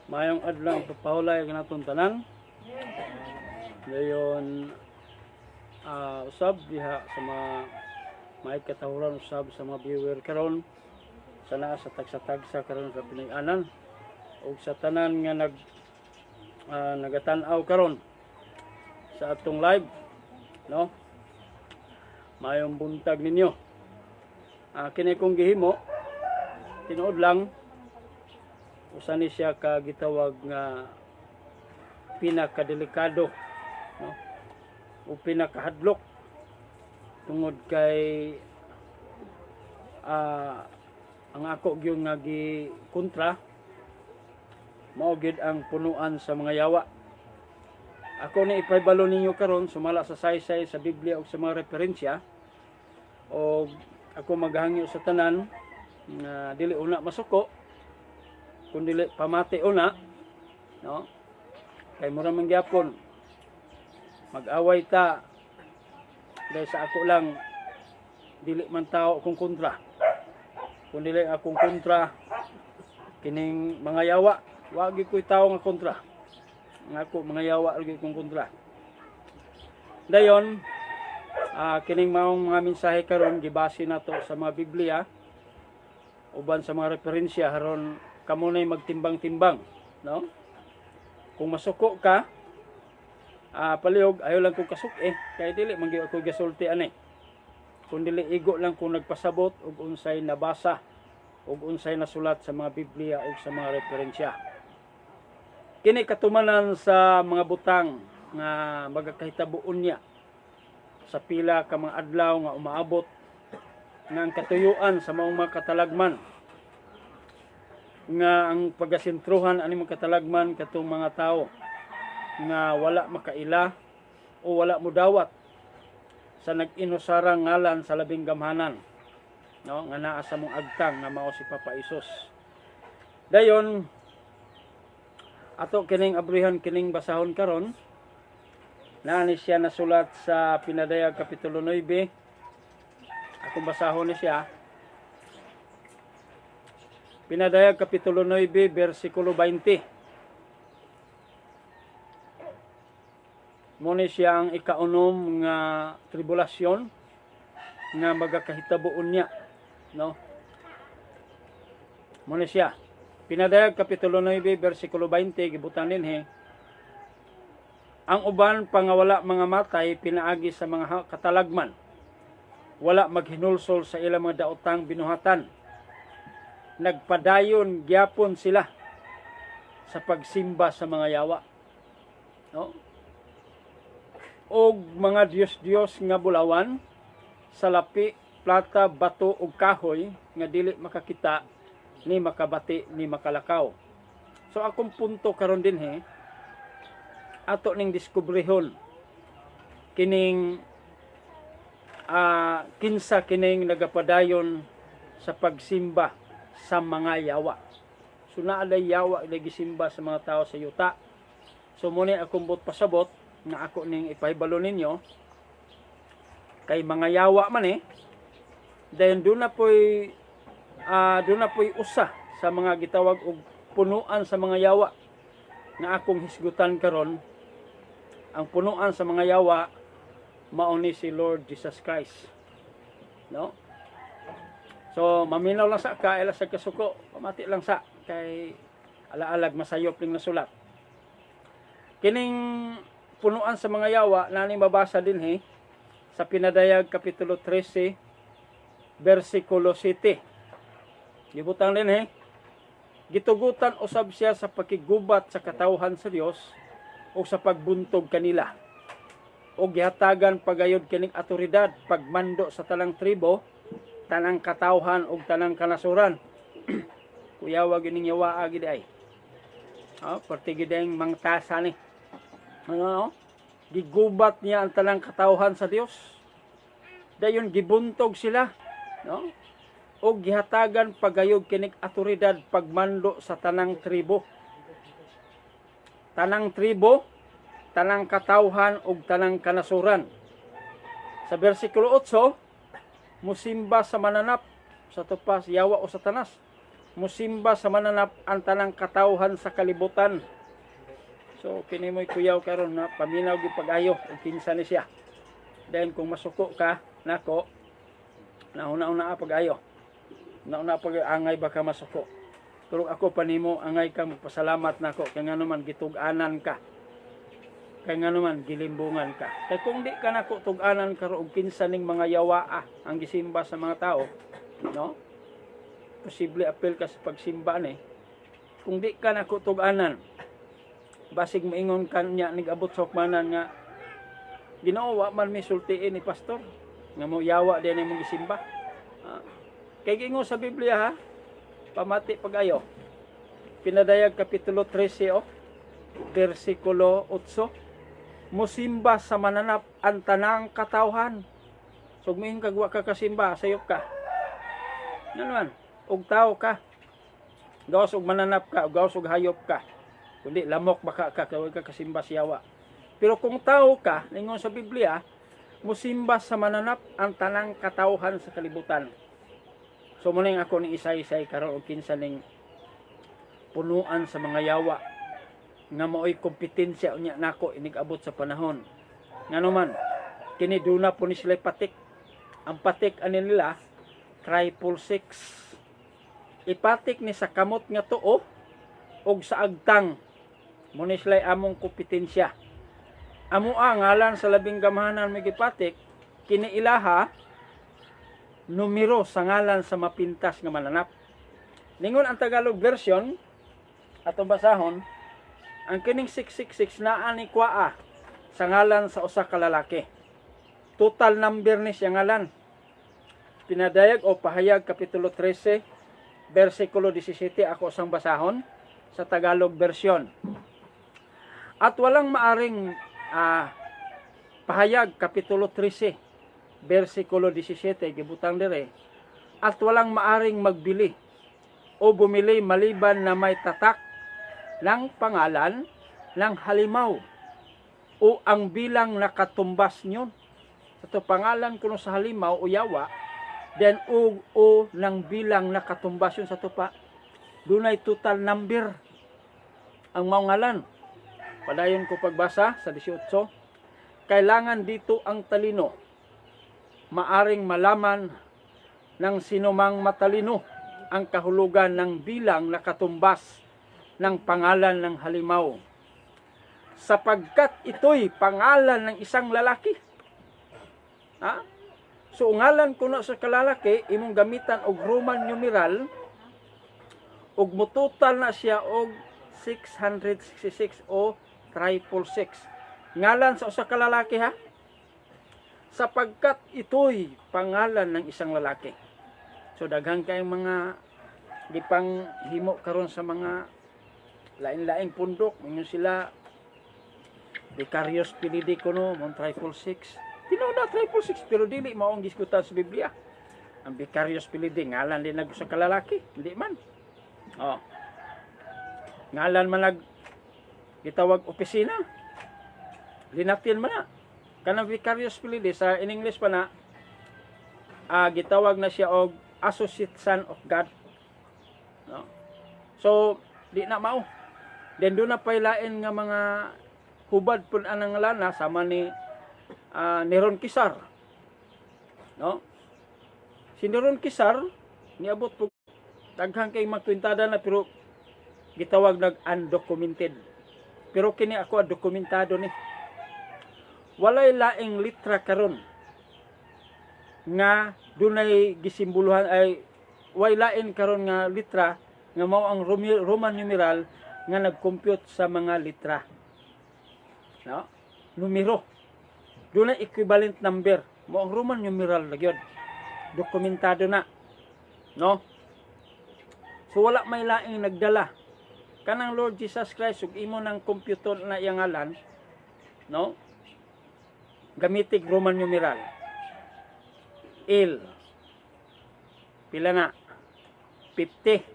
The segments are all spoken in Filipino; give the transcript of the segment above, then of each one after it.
Mayong adlaw papahulay kanatong tanan. Dayon usab diha sa mga may katahuran usab sa mga viewer karon sana sa tagsa-tagsa karon sa pinay-anan ug sa tanan nga nagatan-aw karon sa atong live, no? Mayong buntag ninyo. Kini kong gihimo tinuod lang usa ni siya ka gitawag nga pinakadelikado, no? O pinakahadlok tungod kay ang ako gyud nga gikontra mao gid ang punuan sa mga yawa. Ako ni ipaybalo ninyo karon sumala sa saysay sa Biblia ug sa mga referensya, o ako maghangyo sa tanan nga dili una masuko kundi pamati una, no? Kay mura man gyapon mag-away ta dahil sa ako lang dili man tao akong kontra, kundi akong kontra kining mga yawa. Wagi ko'y tao nga kontra, nga ako mga yawa lagi kong kontra. Dayon kining maong mga mensahe karon gibase nato sa mga Biblia uban sa mga referensya haron kamo nay magtimbang-timbang, no? Kung masuko ka, palihog ayo lang kong kasuk kay dili man gyud ako gasulti ani. Kung dili igo lang kung nagpasabot og unsay nabasa ug unsay nasulat sa mga Biblia ug sa mga referensya. Kini katumanan sa mga butang nga magakahitabuon niya sa pila ka mga adlaw nga umaabot nga ang katuyuan sa maong mga katalagman nga ang pagasintruhan ani mga katalagman katong mga tao nga wala makaila o wala mudawat sa nag-inusarang ngalan sa labing gamhanan, no? Nga naa sa mong agtang nga mao si Papa Isus. Dayon ato kining abrihan kining basahon karon, naani siya nasulat sa Pinadayag Kapitulo 9. Akong basahon ni siya. Pinadayag Kapitulo 9, versikulo 20. Muna siya ang ikaunom nga tribulasyon nga magakahitabuon niya, no? Muna siya. Pinadayag Kapitulo 9, versikulo 20, gibutan dinhi. Ang uban pangawala mga matay pinaagi sa mga katalagman. Wala maghinulsol sa ilang mga daotang binuhatan. Nagpadayon gyapon sila sa pagsimba sa mga yawa, no? Og mga Diyos-Diyos nga bulawan sa lapi, plata, bato ug kahoy nga dili makakita ni makabati ni makalakaw. So akong punto karon dinhi ato ning diskubrehon kining kinsa kining nagapadayon sa pagsimba sa mga yawa. So naalay yawa gisimba sa mga tao sa yuta. So muna akong pasabot nga ako ning ipahibalo ninyo kay mga yawa man dahil doon na po'y usa sa mga gitawag og punuan sa mga yawa nga akong hisgutan karon. Ang punuan sa mga yawa mao ni si Lord Jesus Christ, no? So maminaw lang sa ila sa kasuko, pamati lang sa kay alaalag masayop ning nasulat. Kining punuan sa mga yawa nani mabasa dinhi sa Pinadayag Kapitulo 13, versikulo 7. Gibutang dinhi, gitugutan usab siya sa pakigubat sa katawhan sa Dios o sa pagbuntog kanila, o gihatagan pagayod kining atoridad pagmando sa tanang tribo, tanang katawhan ug tanang kanasuran. Kuyawa gining yawa gid ay. Perti gid ang mangtasa ni. Ano? Gigubat niya ang tanang katawhan sa Dios. Dayon gibuntog sila, no? O gihatagan pagayod kining atoridad pagmando sa tanang tribo. Tanang tribo, tanang katawhan ug tanang kanasuran. Sa versikulo 8, musimba sa mananap sa tupas yawa o satanas. musimba sa mananap ang tanang katawhan sa kalibutan. So kini mo'y kuyaw karon na paminaw gyud pag-ayo ug kinsa ni siya. Then kung masuko ka nako, nauna-una pag-ayo. Nauna pag-angay baka masuko. Pero ako panimo angay kang magpasalamat nako kay ngano man gitug-anan ka. Kay ngano man gilimbungan ka. Kay kung di ka nako tug-anan karo og kinsa ning mga yawa ang gisimba sa mga tao, no? Posible apel ka sa pagsimba ni. Kung di ka nako tug-anan, basig moingon kanya nigabot sa hukmanan nga Ginoo wa man mi sultiin ni pastor nga mo yawa din imong gisimba. Kay gingo sa Biblia ha, pamati pag-ayo. Pinadayag kapitulo 13 versikulo 8. Musimba sa mananap ang tanang katawhan. So mihin kag wa ka kasimba, sayop ka. Ano man, og tao ka. Gawas og mananap ka, gawas og hayop ka. Kundi lamok baka ka kay ka kasimba sa yawa. Pero kung tao ka, ningon sa Biblia, musimba sa mananap ang tanang katawhan sa kalibutan. So muning ako ni isay-isay karon og kinsa ning punuan sa mga yawa nga maoy kompetensya unya nako inig-abot sa panahon. Ngano man, kini duna po ni sila patik. Ang patik ani nila 666. Ipatik ni sa kamot nga tuo og sa agtang. Muni sila among kompetensya. Amo ang ngalan sa labing gamahanan may gipatik, kini ilaha numero sa ngalan sa mapintas nga mananap. Ningon ang Tagalog version atong basahon, ang kining 666 naa ni Kwaa sa ngalan sa usa ka lalaki. Total number ni siya ngalan. Pinadayag o pahayag kapitulo 13 versikulo 17 ako sang basahon sa Tagalog version. At walang maaring pahayag kapitulo 13 versikulo 17 gibutang dire, at walang maaring magbili o bumili maliban na may tatak ng pangalan ng halimaw o ang bilang nakatumbas nyon. Ito pangalan kuno sa halimaw o yawa, then o ng bilang nakatumbas yun sa tupa. Dunay total number ang maungalan. Padayon ko pagbasa sa 18. Kailangan dito ang talino. Maaring malaman ng sinumang matalino ang kahulugan ng bilang nakatumbas ng pangalan ng halimaw. Sapagkat ito'y pangalan ng isang lalaki. Ha? So, ngalan kuno sa kalalaki, imong gamitan og Roman numeral, og mutotal na siya og 666 o 666. Ngalan sa usa ka lalaki ha. Sapagkat ito'y pangalan ng isang lalaki. So daghan kayong mga gipang himo karon sa mga lain-laing pundok, mingon sila Vicarious Pilidi kuno mon 666. Tinuod na 666 pero dili mao ang diskutan sa Biblia. Ang Vicarious Pilidi ngalan din nag sa kalalaki, hindi man. Oh. Ngalan man nag gitawag opisina. Linatin man na. Kanang Vicarious Pilidi sa in English pa na gitawag na siya og Associate Son of God. No? So, di na mao. Then doon na pailain nga mga hubad pun anang lana sama ni Neron Kisar. No? Si Neron Kisar niabot po daghang kay magkwintada na pero gitawag nag undocumented. Pero kini ako dokumentado ni. Walay laing litra karon nga dunay gisimboluhan ay way lain karon nga litra nga mao ang Roman numeral nga nag-compute sa mga litra. No? Numero. Dunay equivalent number mao ang Roman numeral gyud. Dokumentado na. No? So wala may laing nagdala kanang Lord Jesus Christ ug imo nang computer na iyang ngalan, no? Gamitig Roman numeral. L. Pila na? 50.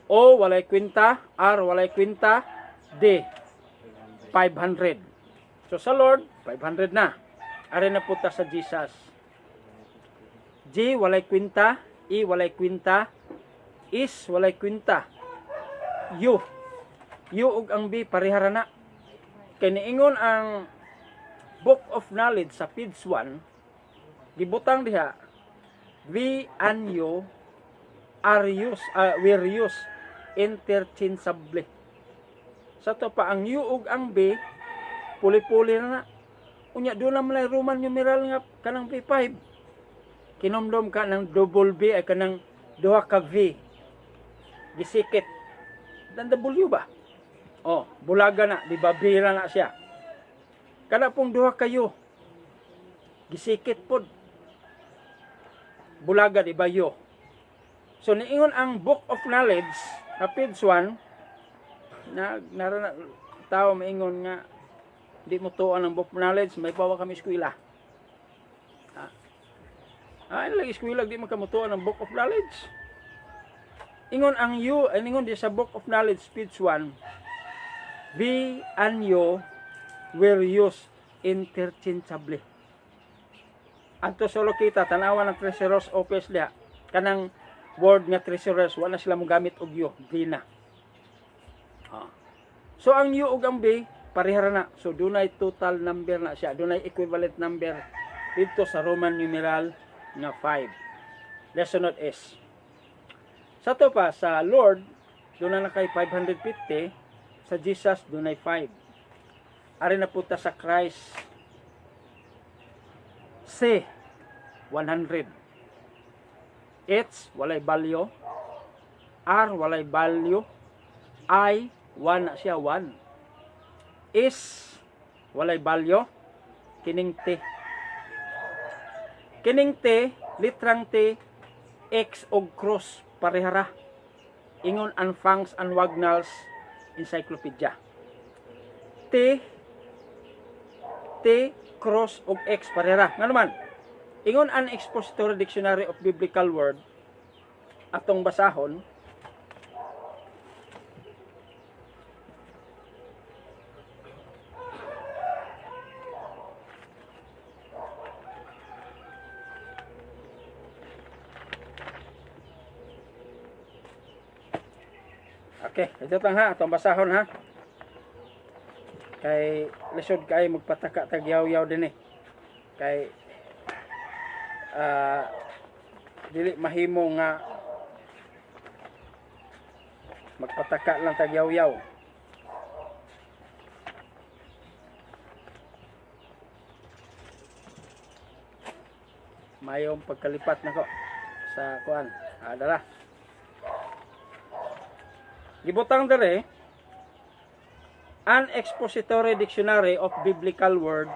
O walay kwinta, R walay kwinta, D 500. So sa Lord 500 na. Are na puta sa Jesus. G walay kwinta, E walay kwinta, is walay kwenta. U ug ang B parehara na. Kay niingon ang Book of Knowledge sa page 1, gibutang diha, we and you were used interchangeably. Sa to pa ang U ug ang B puli-puli na. Unya doon na malay Roman numeral nga kanang P5. Kinomdom ka ng double B ay kanang duha ka V. Gisikit. Dan W ba? Oh, bulaga na, di ba bira na siya. Kana pong duha kayo. Gisikit pod. Bulaga di ba yo. So niingon ang Book of Knowledge na page 1 na tao maingon nga di mo tuon ang Book of Knowledge, may pawa kami eskwela. Ano lang eskwela di mo kamutuan ang Book of Knowledge. Ingon ang you, ingon di sa Book of Knowledge page 1, we and you were used interchangeably. Anto solo kita tanawa ng treasurer's office liha kanang word nga treasurers wala sila mo gamit og you, di na. So ang you ug ang B parehara na. So dunay total number na siya, dunay equivalent number dito sa Roman numeral nga 5. Lesson note is sa to pa sa Lord dunay na kay 550, sa Jesus dunay 5. Ari na punta sa Christ C 100. H walay value, R walay value, I 1 na siya 1. Is walay value, kining T. Kining T, litrang T, X og cross parehara. Ingon ang Fangs and Wagnalls Encyclopedia. T, cross og X parehara. Nga naman, ingon ang Expository Dictionary of Biblical Word atong basahon. Okay, ito tang ha, atong basahon ha. Kay lisod kay magpataka tagyaw-yaw din eh. Kay dili mahimo nga magpataka lang tagyaw-yaw. Mayong pagkalipat nako sa kuan. Dala. Gibutang dere an Expository Dictionary of Biblical Word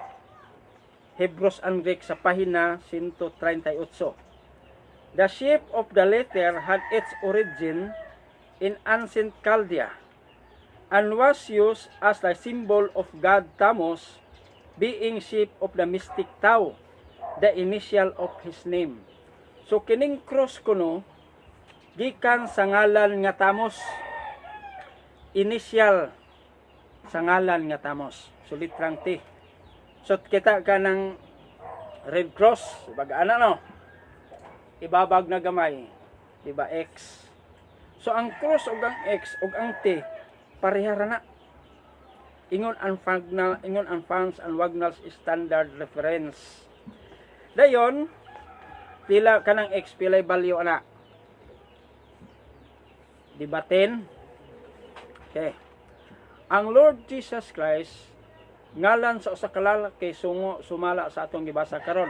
Hebrews and Greek sa pahina 138. The shape of the letter had its origin in ancient Chaldea and was used as the symbol of God Tammuz, being shape of the mystic Tau, the initial of his name. So kining cross kuno gikan sa ngalan nga Tammuz, initial sa ngalan nga Tammuz. So litrang T. So kita ka ng Red Cross, baga no? Ibabag na gamay, diba X. So ang cross ug ang X ug ang T parehara na. Ingon ang Fangs and Wagnalls standard reference. Dayon pila kanang X pilay value ana. Diba 10? Okay. Ang Lord Jesus Christ ngalan sa usa ka lalaki sumala sa atong gibasa karon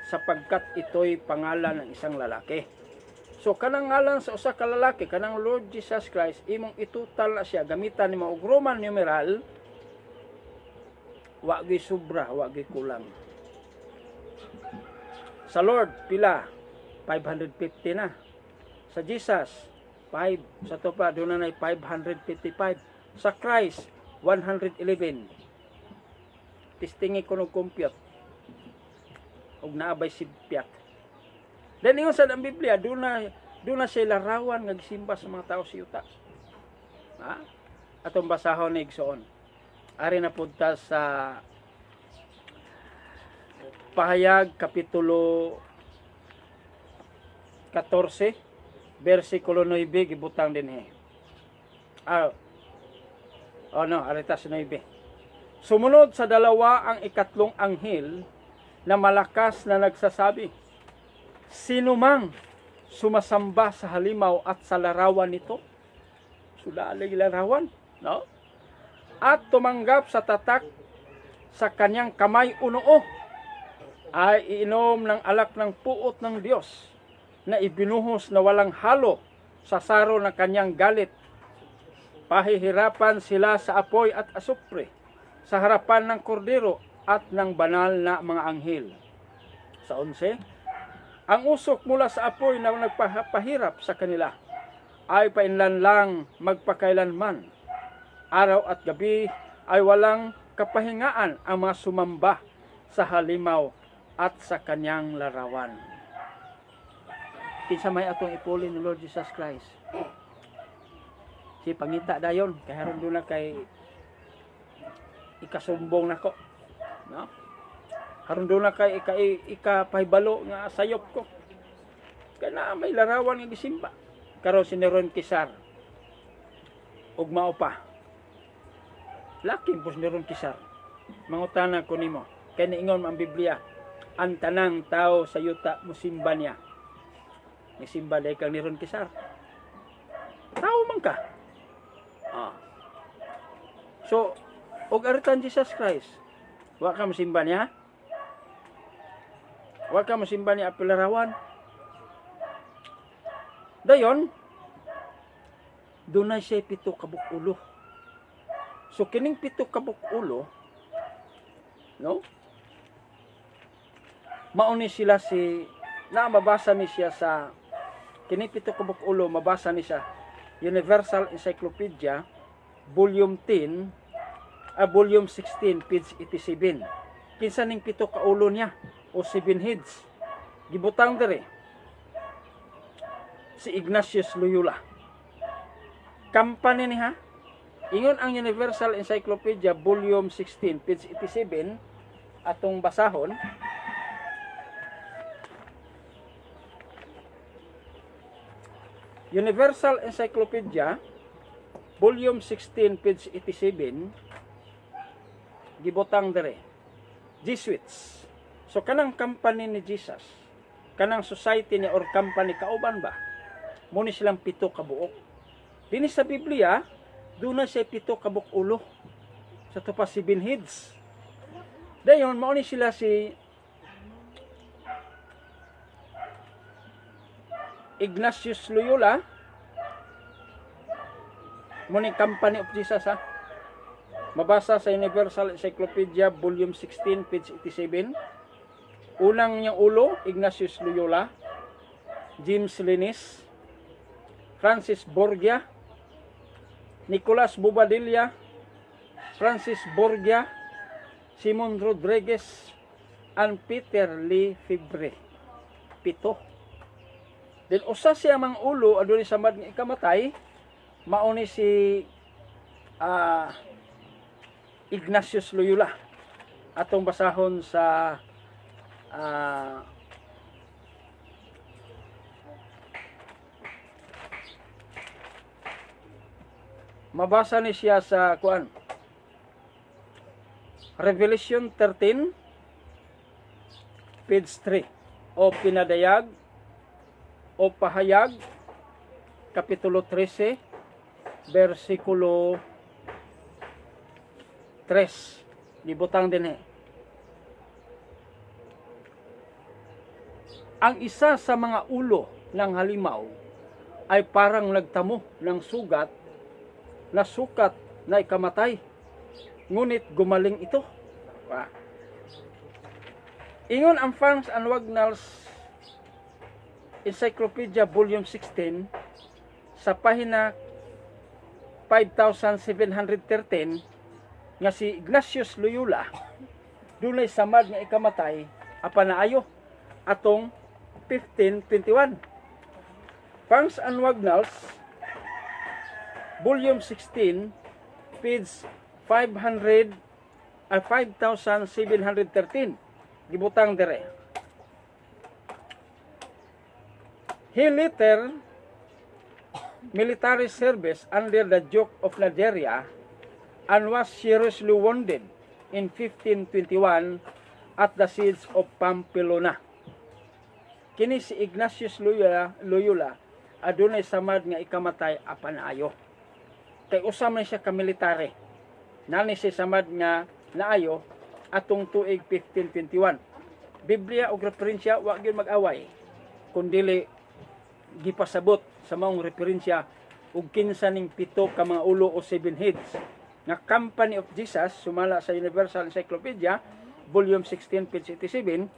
sapagkat ito'y pangalan ng isang lalaki. So kanang ngalan sa usa ka lalaki kanang Lord Jesus Christ imong itutal na siya gamitan nimo og Roman numeral, wa gyud sobra, wa gyud kulang. Sa Lord pila 550 na. Sa Jesus 5, sa to pa doon na 555. Sa Christ 111. Testingi ko ng compute og naabay sibpyat. Then ingon sa ang Biblia doon na siya larawan nga gisimba sa mga tao sa yuta. Ha? Atong basahon ni igsoon. Ari na punta sa Pahayag kapitulo 14 versikulo 9 gibutang dinhi. Aritas 9. Sumunod sa dalawa ang ikatlong anghel na malakas na nagsasabi, sino mang sumasamba sa halimaw at sa larawan nito, sudalay larawan, no? At tumanggap sa tatak sa kanyang kamay o noo, ay iinom ng alak ng puot ng Diyos na ibinuhos na walang halo sa saro ng kanyang galit. Pahihirapan sila sa apoy at asupre sa harapan ng kordero at ng banal na mga anghel. Sa 11, ang usok mula sa apoy na nagpahirap sa kanila ay painlanlang magpakailanman. Araw at gabi ay walang kapahingaan ang mga sumamba sa halimaw at sa kanyang larawan. Kinsa may atong ipuli ni Lord Jesus Christ. Si pangita dayon kay haron doon na kay ikasumbong nako, no? Haron doon na kay ikapahibalo nga sayop ko. Kaya na may larawan nga gisimba. Karon si Neron Kisar. Ug mao pa. Laking pos Neron Kisar. Mangutana ko nimo. Kay niingon ang Biblia, ang tanang tao sa yuta musimba niya. Nisimba day kang Neron Kisar. Tao man ka. So, og aritan Jesus Christ, wa ka musimba niya? Wa ka musimba niya apilarawan? Dayon, dunay siya 7 ka bukulo. So kining 7 ka bukulo, no? Mauni sila mabasa ni siya sa kining 7 ka bukulo, mabasa ni siya Universal Encyclopedia Volume 16, page 87. Kinsa ning 7 ka ulo niya o 7 heads? Gibutang dere si Ignatius Loyola. Kampanya niya, ingon ang Universal Encyclopedia Volume 16, page 87, atong basahon. Universal Encyclopedia Volume 16, page 87, gibutang dere, Jesuits. So kanang company ni Jesus, kanang society ni or company kauban ba, muna silang 7 ka buok. Dini sa Biblia, doon na siya 7 ka bukulo. Sa tupa 7 heads. Dayon, mauni sila si Ignatius Loyola, muna company of Jesus, ha? Mabasa sa Universal Encyclopedia Volume 16, page 87. Unang niyang ulo, Ignatius Loyola, James Linis, Francis Borgia, Nicolas Bobadilla, Francis Borgia, Simon Rodriguez, and Peter Lefebvre. 7. Then usa siya mang ulo adunay samad nga ikamatay, mauni si Ignatius Loyola. Atong basahon sa mabasa ni siya sa kuan Revelation 13, page 3, o pinadayag o pahayag, kapitulo 13, versikulo 3. Libutang din Ang isa sa mga ulo ng halimaw ay parang nagtamo ng sugat na sukat na ikamatay. Ngunit gumaling ito. Ingon ang Farms and Wagnalls Encyclopedia Volume 16 sa pahina 5713 nga si Ignatius Loyola dunay samad nga ikamatay apan naayo atong 1521. Farms and Wagnalls Volume 16, page 5713. Gibutang dire. He later military service under the Duke of Nigeria and was seriously wounded in 1521 at the siege of Pamplona. Kini si Ignatius Loyola adunay samad nga ikamatay apan ayo. Kay usam na siya ka military. Nani siya samad nga naayo atong tuig 1521. Biblia ug referensya wa gyud mag-away. Kundili gipasabot sa maong referensya ug kinsa ning pito ka mga ulo o seven heads nga Company of Jesus sumala sa Universal Encyclopedia volume 16 page 87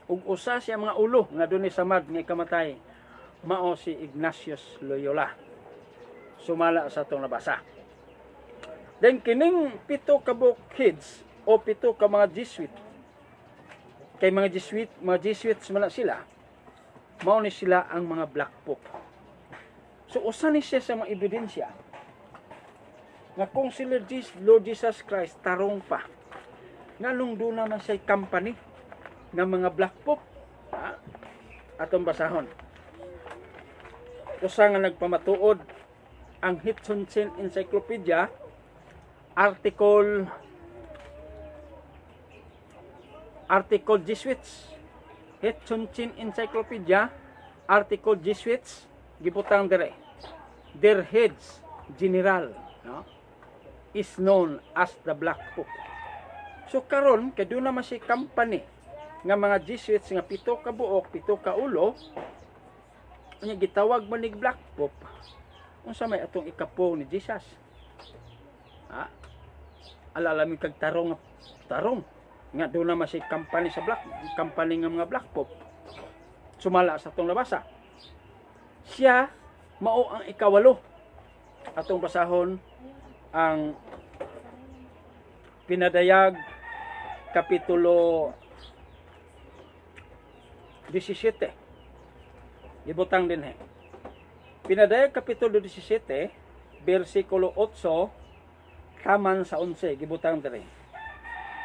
ug usa siya mga ulo nga dunay samad nga ikamatay mao si Ignatius Loyola. Sumala sa atong nabasa. Then kining pito ka heads o pito ka mga Jesuit kay mga Jesuits man sila, mao ni sila ang mga Black Pope. So usa ni siya sa mga ebidensya nga kung si Lord Jesus Christ tarong pa nga nung doon naman siya company ng mga Black Pope. Atong basahon. Usa nga nagpamatuod ang Hutchinson Encyclopedia article Jesuits. Hutchinson Encyclopedia article Jesuits gibutang dire. Their heads general, no, is known as the Black Pope. So karon kay doon naman si company nga mga Jesuits nga pito ka buok, pito ka ulo, nya gitawag man nig Black Pope. Unsa may atong ikapo ni Jesus? Alalamin kag tarong nga doon naman si company sa company nga mga Black Pope. Sumala sa atong nabasa. Siya mao ang ikawalo. Atong basahon ang Pinadayag kapitulo 17. Ibutang din Pinadayag kapitulo 17 bersikulo 8 kaman sa 11 gibutang dire.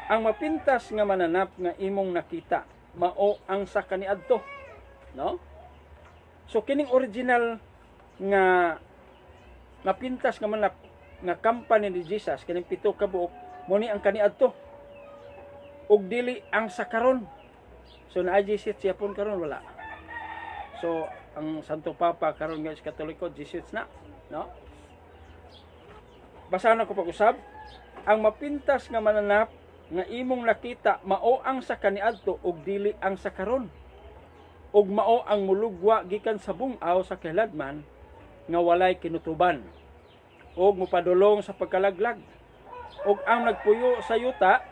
Ang mapintas nga mananap nga imong nakita mao ang sa kaniadto, no? So kining original nga mapintas nga mananap nga company ni Jesus kining pito ka buok mo ni ang kaniadto. Ug dili ang sa karon. So naa Jesus siya pon karon wala. So ang Santo Papa karon nga is Katoliko Jesus na, no? Basahan ako pag-usab. Ang mapintas nga mananap nga imong nakita mao ang sa kaniadto ug dili ang sa karon. Ug mao ang mulugwa gikan sa bung-aw sa kiladman nga walay kinutuban. Ug mopadulong sa pagkalaglag. Ug ang nagpuyo sa yuta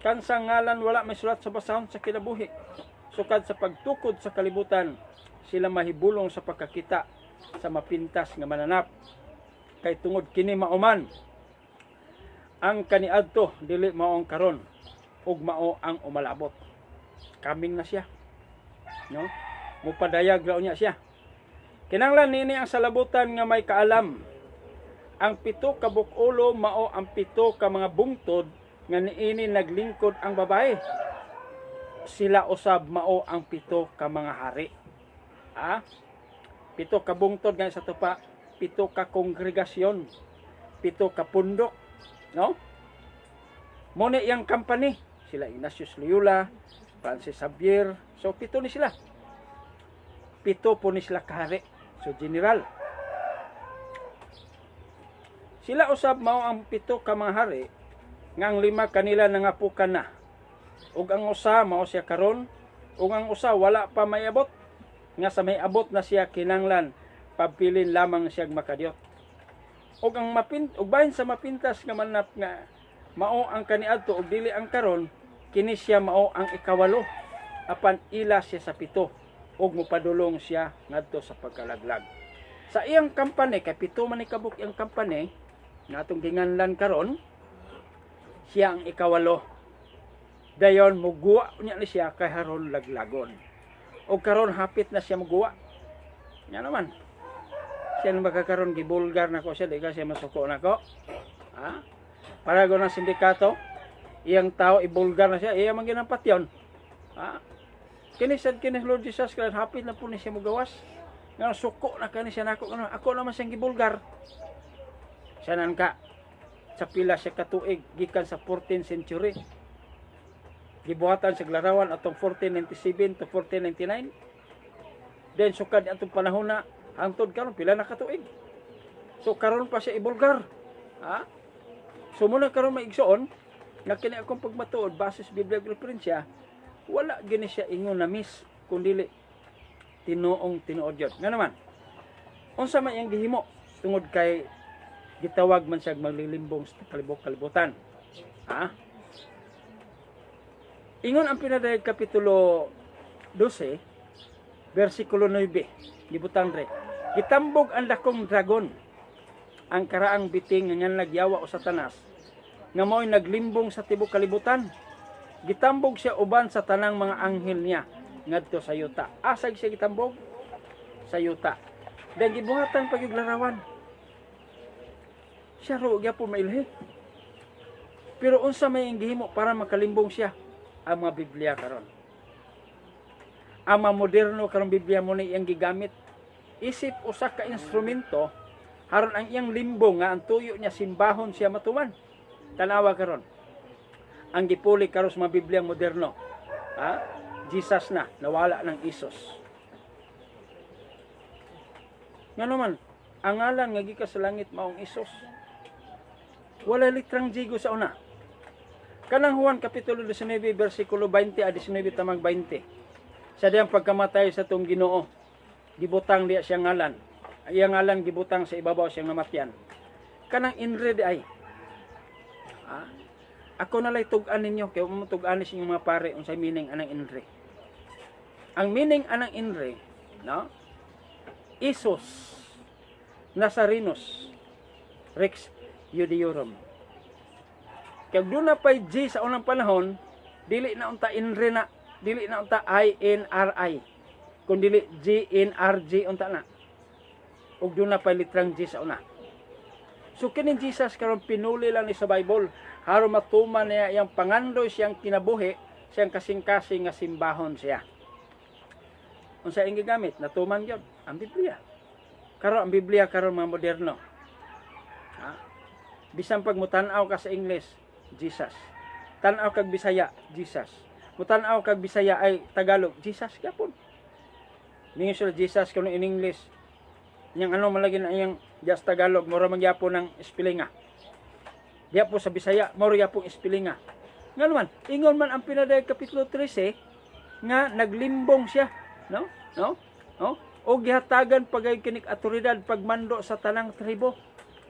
kansa ngalan wala may sulat sa basahon sa kinabuhi. Sukad sa pagtukod sa kalibutan sila mahibulong sa pagkakita sa mapintas nga mananap. Kay tungod kini mauman ang kaniadto dili mao ang karon ug mao ang umalabot. Kaming na siya, no? Mupadayag raw niya siya. Kinahanglan nini ang salabutan nga may kaalam. Ang pito ka bukulo mao ang pito ka mga bungtod nga niini naglingkod ang babae. Sila usab mao ang pito ka mga hari. Pito ka bungtod nga sa tupa, pito ka kongregasyon, pito ka pundok, no? Muna iyang company, sila Ignatius Loyola, Francis Xavier, so pito ni sila. Pito po ni sila kahari, so general. Sila usab mao ang pito ka mga hari, nga ang lima kanila nangapukan na. Ug ang usa mao siya karon, ug ang usa wala pa mayabot, nga sa may abot na siya kinanglan pagpilin lamang siyang makadiyot. Ug ang ug bahin sa mapintas nga manap nga mao ang kaniadto ug dili ang karon, kini siya mao ang ikawalo apan ila siya sa pito ug mopadulong siya ngadto sa pagkalaglag. Sa iyang kampanya kay pito man ikabuk iyang kampanya nga atong ginganlan karon, siya ang ikawalo. Dayon muguwa niya ni siya kay haron laglagon. O karon hapit na siya magawa. Nya naman. Siya nang magkakaroon gibulgar na ko siya, di ka siya masuko na ko. Para go ng sindikato, iyang tao ibulgar na siya, iya man ginampat yon. Kinisad kinis Lord Jesus Christ, hapit na po ni siya magawas. Nga suko na kani siya nako ano. Ako naman siyang gibulgar. Sanan ka sa pila siya katuig gikan sa 14th century. Gibuhatan sa larawan atong 1497 to 1499. Then sukad atong panahon na hangtod karon pila na katuig. So karon pa siya ibulgar. Ha? So muna karon maigsoon nga kini akong pagmatuod basis Biblia referensya, wala gini siya ingon na miss kundi tinuong tinuod yun. Nga naman, unsa man iyang gihimo tungod kay gitawag man siya maglilimbong sa kalibutan. Ha? Ingon ang pinadayag kapitulo 12, versikulo 9, gibutang dre. Gitambog ang dakong dragon, ang karaang biting nga nagyawa o Satanas, nga mo'y naglimbong sa tibok kalibutan. Gitambog siya uban sa tanang mga anghel niya ngadto sa yuta. Asag siya gitambog sa yuta. Dan gibuhatan pagyuglarawan. Siya ro gyapon mailhi. Pero unsa may gihimo para makalimbong siya? Ang mga Biblia karon. Ang mga moderno karong Biblia mo ni iyang gigamit. Isip usa ka instrumento haron ang iyang limbong nga ang tuyo niya simbahon siya matuman. Tanawa karon. Ang gipuli karon sa mga Biblia moderno. Ha? Jesus na nawala ng Isos. Nga naman, ang ngalan nga gikas sa langit maong Isos. Wala litrang jigo sa una. Kanang Juan kapitulo 19 bersikulo 20 a 19 tamang 20. Sa diyang pagkamatay sa tong Ginoo, gibutang diya siyang ngalan. Iyang ngalan gibutang sa ibabaw siyang namatyan. Kanang inre di ay. Ako nalay tug-an ninyo kay tug-an sa inyong mga pare unsay meaning anang inre. Ang meaning anang inre, no? Isos Nazarenus Rex Judiorum. Kaya doon na pa'y G sa unang panahon, dili na unta inre na, dili na unta I-N-R-I, kung dili G-N-R-G unta na. Ug doon na pa'y litrang G sa una. So kining Jesus karon pinuli lang ni sa Bible, haron matuman niya iyang pangandoy siyang kinabuhi, siyang kasing-kasing nga simbahon siya. Unsa ing gigamit? Natuman gyud ang Biblia. Karon ang Biblia karon mga moderno. Ha? Bisan pag mutan-aw ka sa English, Jesus. Tan-aw kag Bisaya, Jesus. Mutan-aw kag Bisaya ay Tagalog, Jesus gyapon. Ninyo sila Jesus kuno in English. Yang ano malagi na iyang just Tagalog, mura magyapon ng spellinga. Diya po sa Bisaya, mura gyapon spellinga. Nga naman, ingon man ang pinadayag kapitulo 13 nga naglimbong siya, no? O gihatagan pagay kinik atoridad pagmando sa tanang tribo,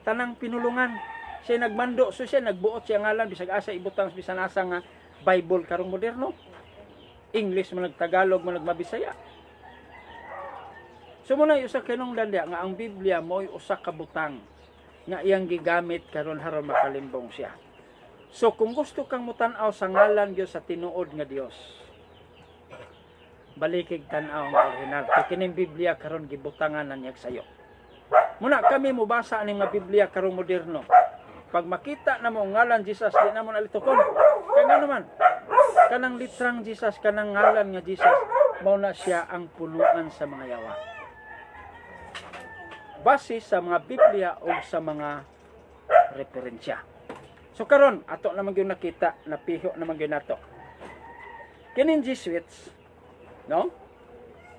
tanang pinulungan. Siya nagmando, so siya nagbuot siya ngalan bisag asa ibutang bisan asa nga Bible karong moderno. English man nagtagalog man nagmabisaya. So muna usa kanong danda nga ang Biblia mo'y usa ka butang nga iyang gigamit karon haron makalimbong siya. So kung gusto kang mutan-aw sa ngalan gyud sa tinuod nga Dios, balikig tan-aw ang original. Kay kining Biblia karon gibutangan na niya sayo. Muna kami mubasa ani nga Biblia karong moderno. Pag makita na mo ngalan Jesus, di na mo nalitukon. Kaya nga naman, kanang litrang Jesus, kanang ngalan nga Jesus, mao na siya ang punuan sa mga yawa. Base sa mga Biblia o sa mga referensya. So karon ato naman gyud nakita, napiho naman gyud nato. Kining Jesuits, no?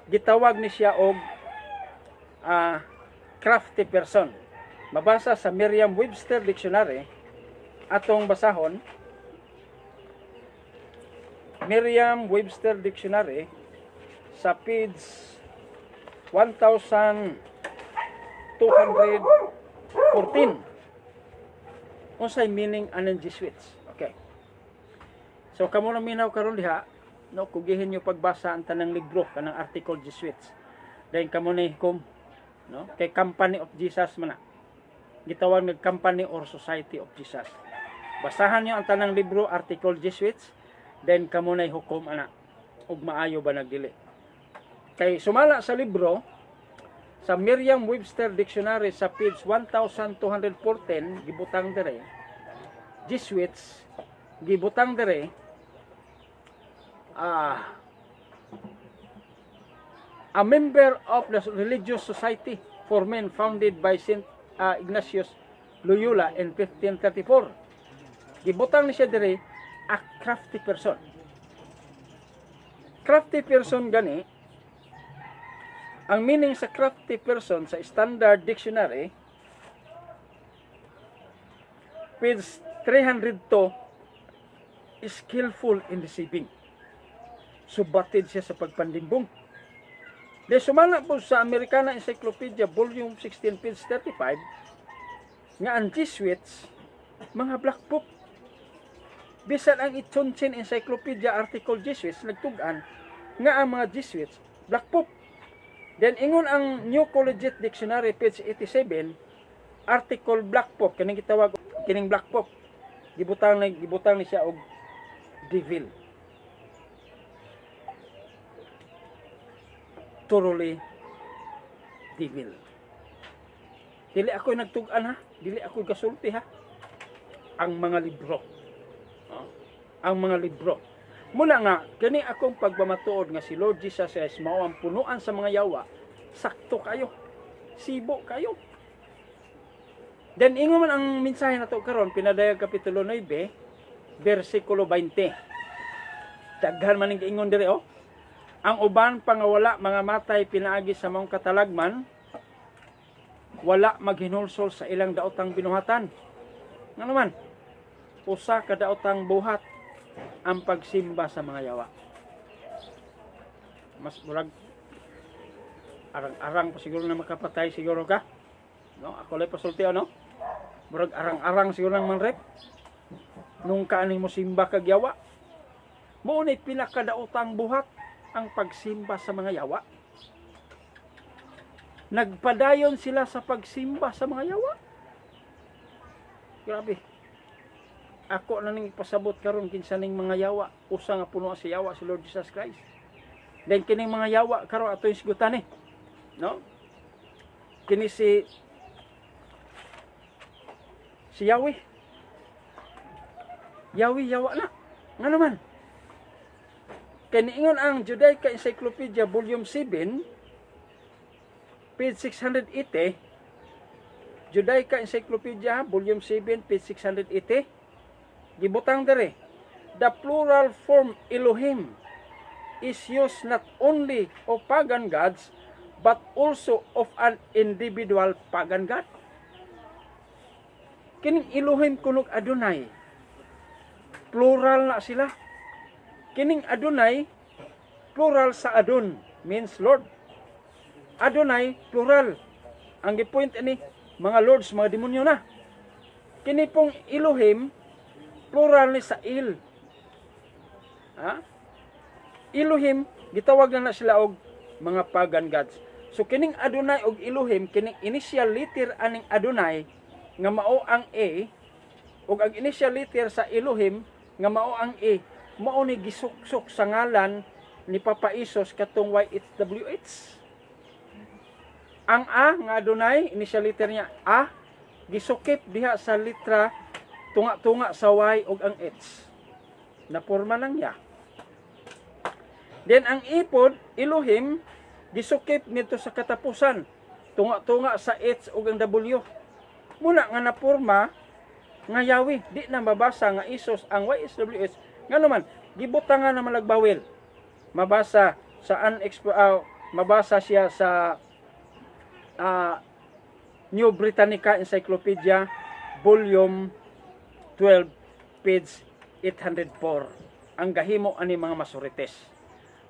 Gitawag ni siya og crafty person. Mabasa sa Merriam-Webster Dictionary, atong basahon, Merriam-Webster Dictionary, sa page 1214. Unsay meaning anang Jesuits? Okay. So, kamo na minaw karon diha, no, kugihin nyo pagbasa ang tanang libro, kanang article Jesuits. Dahil kamo na hikom, no, kay Company of Jesus man na. Gitawag ng Company or Society of Jesus. Basahan nyo ang tanang libro, article Jesuits, then kamo na hukom ana ug maayo ba nagdili. Kay sumala sa libro sa Merriam-Webster Dictionary sa page 1214 gibutang dire Jesuits gibutang dire a member of the Religious Society for Men founded by Saint Ignatius Loyola in 1534. Gibutang ni siya diri a crafty person. Crafty person gani, ang meaning sa crafty person sa Standard Dictionary, page 302, skillful in deceiving. Subatid siya sa pagpandimbong. De sumala po sa Americana Encyclopedia volume 16 page 35 nga ang Jesuits mga black pope. Bisan ang Itchonchen Encyclopedia article Jesuits nagtugan nga ang mga Jesuits black pope. Then ingon ang New Collegiate Dictionary page 87 article black pope kaning gitawag kining black pope gibutang ni siya og devil. Thoroughly devil. Dili ako nagtugan ha, dili ako gasulti ha. Ang mga libro. Ang mga libro. Muna nga, kani akong pagmamatuod nga si Lord Jesus says, mao ang punuan sa mga yawa, sakto kayo. Sibo kayo. Then ingon man ang mensahe nato karon pinadayag kapitulo 9, versikulo 20. Daghan man ning ingon diri oh. Ang uban pangawala mga matay pinaagi sa maong katalagman, wala maghinulsol sa ilang daotang binuhatan. Nga naman, usa ka daotang buhat ang pagsimba sa mga yawa. Mas murag arang-arang pa siguro na makapatay siguro ka. No, ako lay pasulti no. Murag arang-arang siguro nang manrep. Nung kaaning mo simba kag yawa. Mao ni pinakadaotang buhat ang pagsimba sa mga yawa. Nagpadayon sila sa pagsimba sa mga yawa. Grabe. Ako na ning pasabot karon kinsa ning mga yawa, usa nga puno sa yawa si Lord Jesus Christ. Then kining mga yawa karon ato isgutan no? Kini si Yahweh. Yahweh yawa na. Nga naman. Kaniingon ang Judaica Encyclopedia volume 7 page 680. Judaica Encyclopedia volume 7 page 680. Gibutang dere, the plural form Elohim is used not only of pagan gods but also of an individual pagan god. Kining Elohim kunog Adonai, plural na sila. Kining Adonai, plural sa Adon, means Lord. Adonai, plural. Ang gipoint ini, mga lords, mga demonyo na. Kini pong Elohim, plural ni sa Il. Ha? Elohim, gitawag na sila og mga pagan gods. So kining Adonai og Elohim, kining initial letter aning Adonai, nga mao ang A, ug ang initial letter sa Elohim, nga mao ang A, mao ni gisuksok sa ngalan ni Papa Isos katong YHWH. Ang A nga Adonai, initial letter niya A, gisukip diha sa litra tunga-tunga sa Y ug ang H. Naporma lang niya. Then ang E pod, Elohim, gisukip nito sa katapusan, tunga-tunga sa H ug ang W. Muna nga naporma nga Yahweh, di na mabasa nga Isos ang YHWH. Nga naman, gibutangan na malagbawil. Mabasa sa mabasa siya sa New Britannica Encyclopedia volume 12 page 804. Ang gahimo ani mga masurites.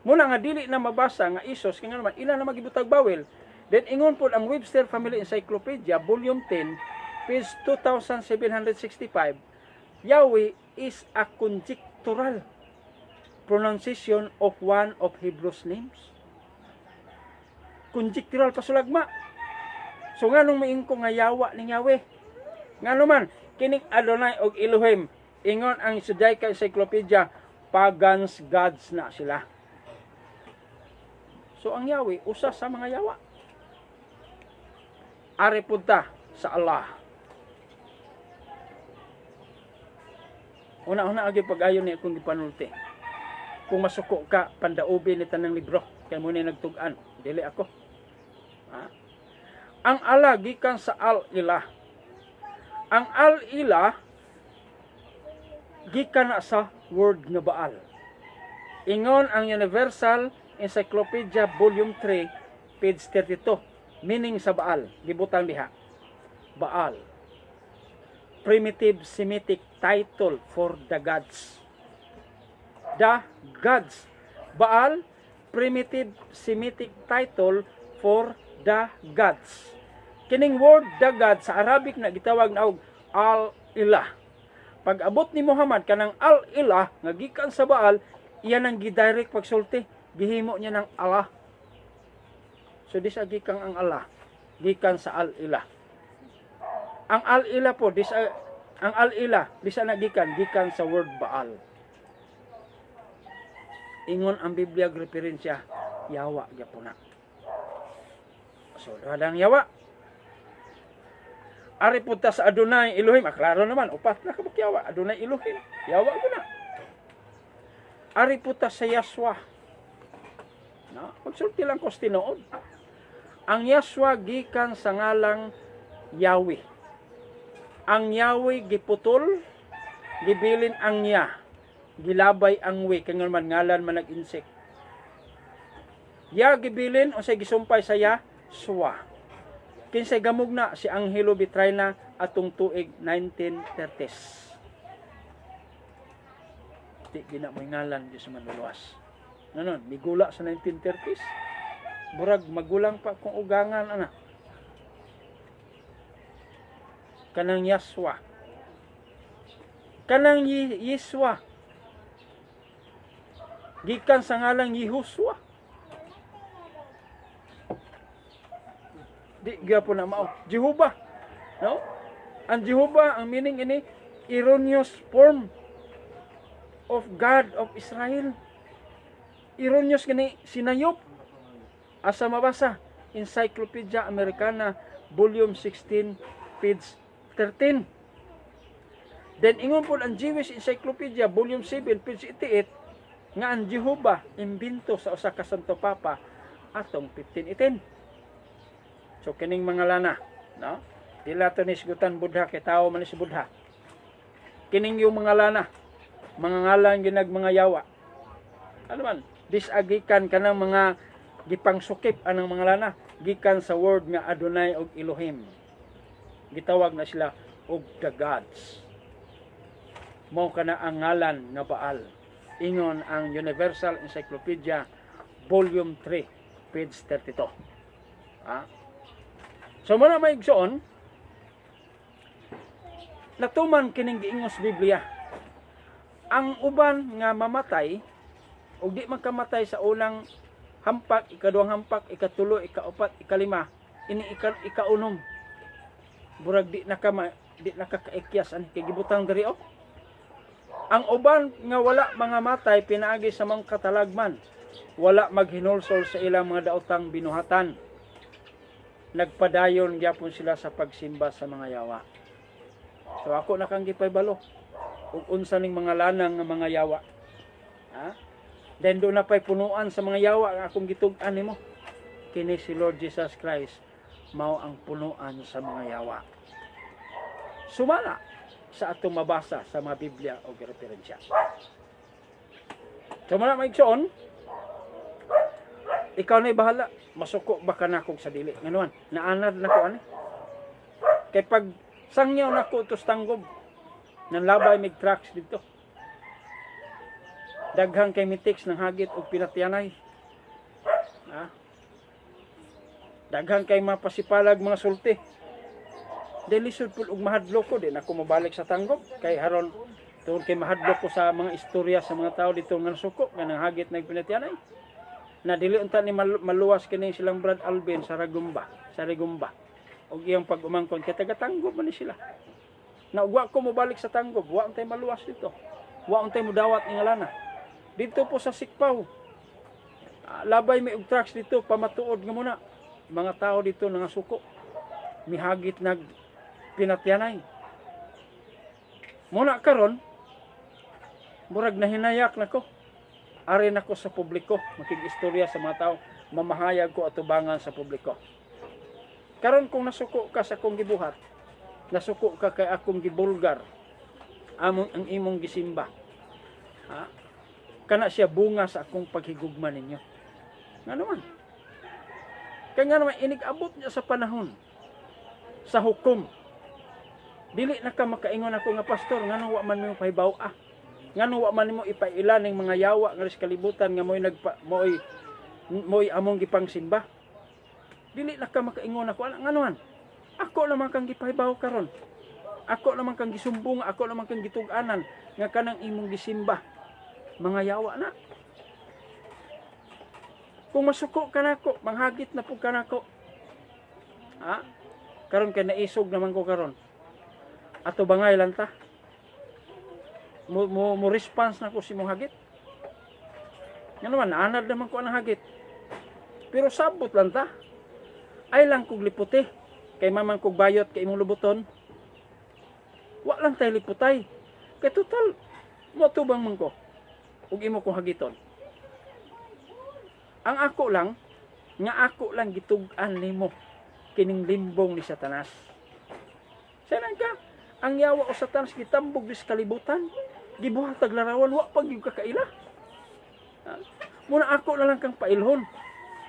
Muna nga dili na mabasa nga Isos kaya naman ila na magibutag bawil. Then ingon po ang Webster Family Encyclopedia volume 10 page 2765. Yahweh is a conjectural pronunciation of one of Hebrews names. Conjectural pasulagma. So nganong miingko nga yawa ning Yahweh? Ngano man kining Adonai og Elohim, ingon ang Judaica Encyclopedia, pagans gods na sila. So ang Yahweh usa sa mga yawa. Ari punta sa Allah. Una-una agi pag-ayon ni akong gipanulti. Kung masuko ka, pandaobi ni tanang libro. Kaya muna nagtugan. dili ako. Ang Allah gikan sa al-ilah. Ang al-ilah gikan na sa word nga Baal. Ingon ang Universal Encyclopedia Volume 3, page 32. Meaning sa Baal, gibutang diha. Baal, primitive Semitic title for the gods. The gods. Baal, primitive Semitic title for the gods. Kining word the gods sa Arabic na gitawag na og al-ilah. Pag abot ni Muhammad kanang al-ilah nga gikan sa Baal, iyan ang gidirect pagsulti, gihimo niya ng Allah. So dis gikan ang Allah, gikan sa al-ilah. Ang al-ilah po ang al-ilah bisa na gikan sa word Baal. Ingon ang Biblia referensya Yawa gyapon na. So dadang Yawa. Ari punta sa Adonai Elohim, klaro naman, upat na kabuk Yawa, Adonai Elohim, Yawa ko na. Ari punta sa Yahshua. No, pagsulti lang ko tinuod. Ang Yahshua gikan sa ngalang Yahweh. Ang Yahweh giputol, gibilin ang Yah, gilabay ang we, kaya man ngalan man nag-insect. Yah gibilin o say gisumpay sa Yahshua. Kinsay gamug na si Angelo Vitrina atong tuig 1930s. Di gina may ngalan di sa manluwas. Nanon, migula sa 1930s. Burag magulang pa kung ugangan ana. Kanang Yahshua. Kanang Yeshua. Gikan sa ngalang Yehoshua. Di gyapon na mao. Jehovah. No? Ang Jehovah, ang meaning ini erroneous form of God of Israel. Erroneous gani sinayop. Asa mabasa? Encyclopedia Americana, Volume 16, page 13. Then ingon po ang Jewish Encyclopedia, Volume 7, page 88, nga ang Jehovah imbento sa usa ka Santo Papa atong 1518. So kining mga lana, no? Dila to nisgutan Buddha kay tao man si Buddha. Kining yung mga lana, mga ngalan ginag mga Yawa. Ano man, disagikan kanang mga gipangsukip anang mga lana, gikan sa word nga Adonai og Elohim. Gitawag na sila og the gods. Mao kana ang ngalan nga Baal. Ingon ang Universal Encyclopedia Volume 3, page 32. So muna may igsoon, natuman kining giingos Biblia. Ang uban nga mamatay, o di magkamatay sa unang hampak, ikaduhang hampak, ikatulo, ikaupat, ikalima, ini ikaunom. Burag di nakakaikyas ani kay gibutang diri oh. Ang uban nga wala mga matay pinaagi sa mga katalagman, wala maghinulsol sa ilang mga daotang binuhatan. Nagpadayon gyapon sila sa pagsimba sa mga Yawa. So ako nakang gipay-balo ug unsa ning mga lanang nga mga Yawa. Then do na pay punuan sa mga Yawa nga akong gitug-an nimo. Kini si Lord Jesus Christ mao ang punuan sa mga Yawa. Sumala sa atong mabasa sa mga Biblia o referensya. Sumala maigsoon, ikaw na'y bahala. Masuko ba ka na kong sa dili? Nganuan, naanad na ko ani. Kay pag sangyaw na ko tos tanggob, nang labay mig tracks dito. Daghang kay mitiks ng hagit o pinatyanay. Daghang kay mapasipalag mga sulti. Delisod po og mahadlok ko, din ako mabalik sa tanggob. Kay haron, tungkol kay mahadlok ko sa mga istorya sa mga tao dito nga suko, nga nang hagit na pinatyanay. Na dili unta ni maluwas kini silang Brad Alvin sa Rigumba. Og iyang pag-umangkon kay taga-tanggob man ni sila. Na wa ko mobalik sa tanggob, wa untay maluwas dito. Wa untay modawat ni ngalana. Dito po sa Sikpaw. Labay may og trucks dito pamatuod nga muna. Mga tao dito nga suko. Mihagit nag pinatyanay. Muna karon murag nahinayak nako. Ari nako sa publiko, makig-istorya sa mga tao. mamahayag ko atubangan sa publiko. Karon kung nasuko ka sa akong gibuhat, nasuko ka kay akong gibulgar, ang imong gisimba, ha? Kana siya bunga sa akong paghigugma ninyo. Nga naman. Kaya nga naman, inig-abot niya sa panahon, sa hukom. Dili na ka makaingon ako nga pastor, nga nung wa man mo pahibaw nga nung wa man mo ipaila ng mga yawa nga sa kalibutan nga mo'y among gipang simba. Dili na ka makaingon ako, nga naman, ako naman kang gipahibaw karon. Ako naman kang gisumbong, ako naman kang gitug-anan nga kanang imong gisimba. Mga yawa na. Kung masuko ka nako, manghagit na po ka nako. Ha? Karon kay naisog naman ko karon. Ato bangay lang ta. Mo response na ko si mong hagit. Nga naman, naanad naman ko ang hagit. Pero sabot lang ta. Ay lang kog liputi. Kay mamang kog bayot kay imong lubuton. Wa lang tay liputay. Kay total, mo tubang man ko. Ug imo kong hagiton. Ang ako lang, nga ako lang gitug-an nimo kining limbong ni Satanas. Sanan ka, ang yawa o Satanas gitambog dis kalibutan, gibuhatag larawan, wa pag yung kakaila. Muna ako na lang kang pailhon.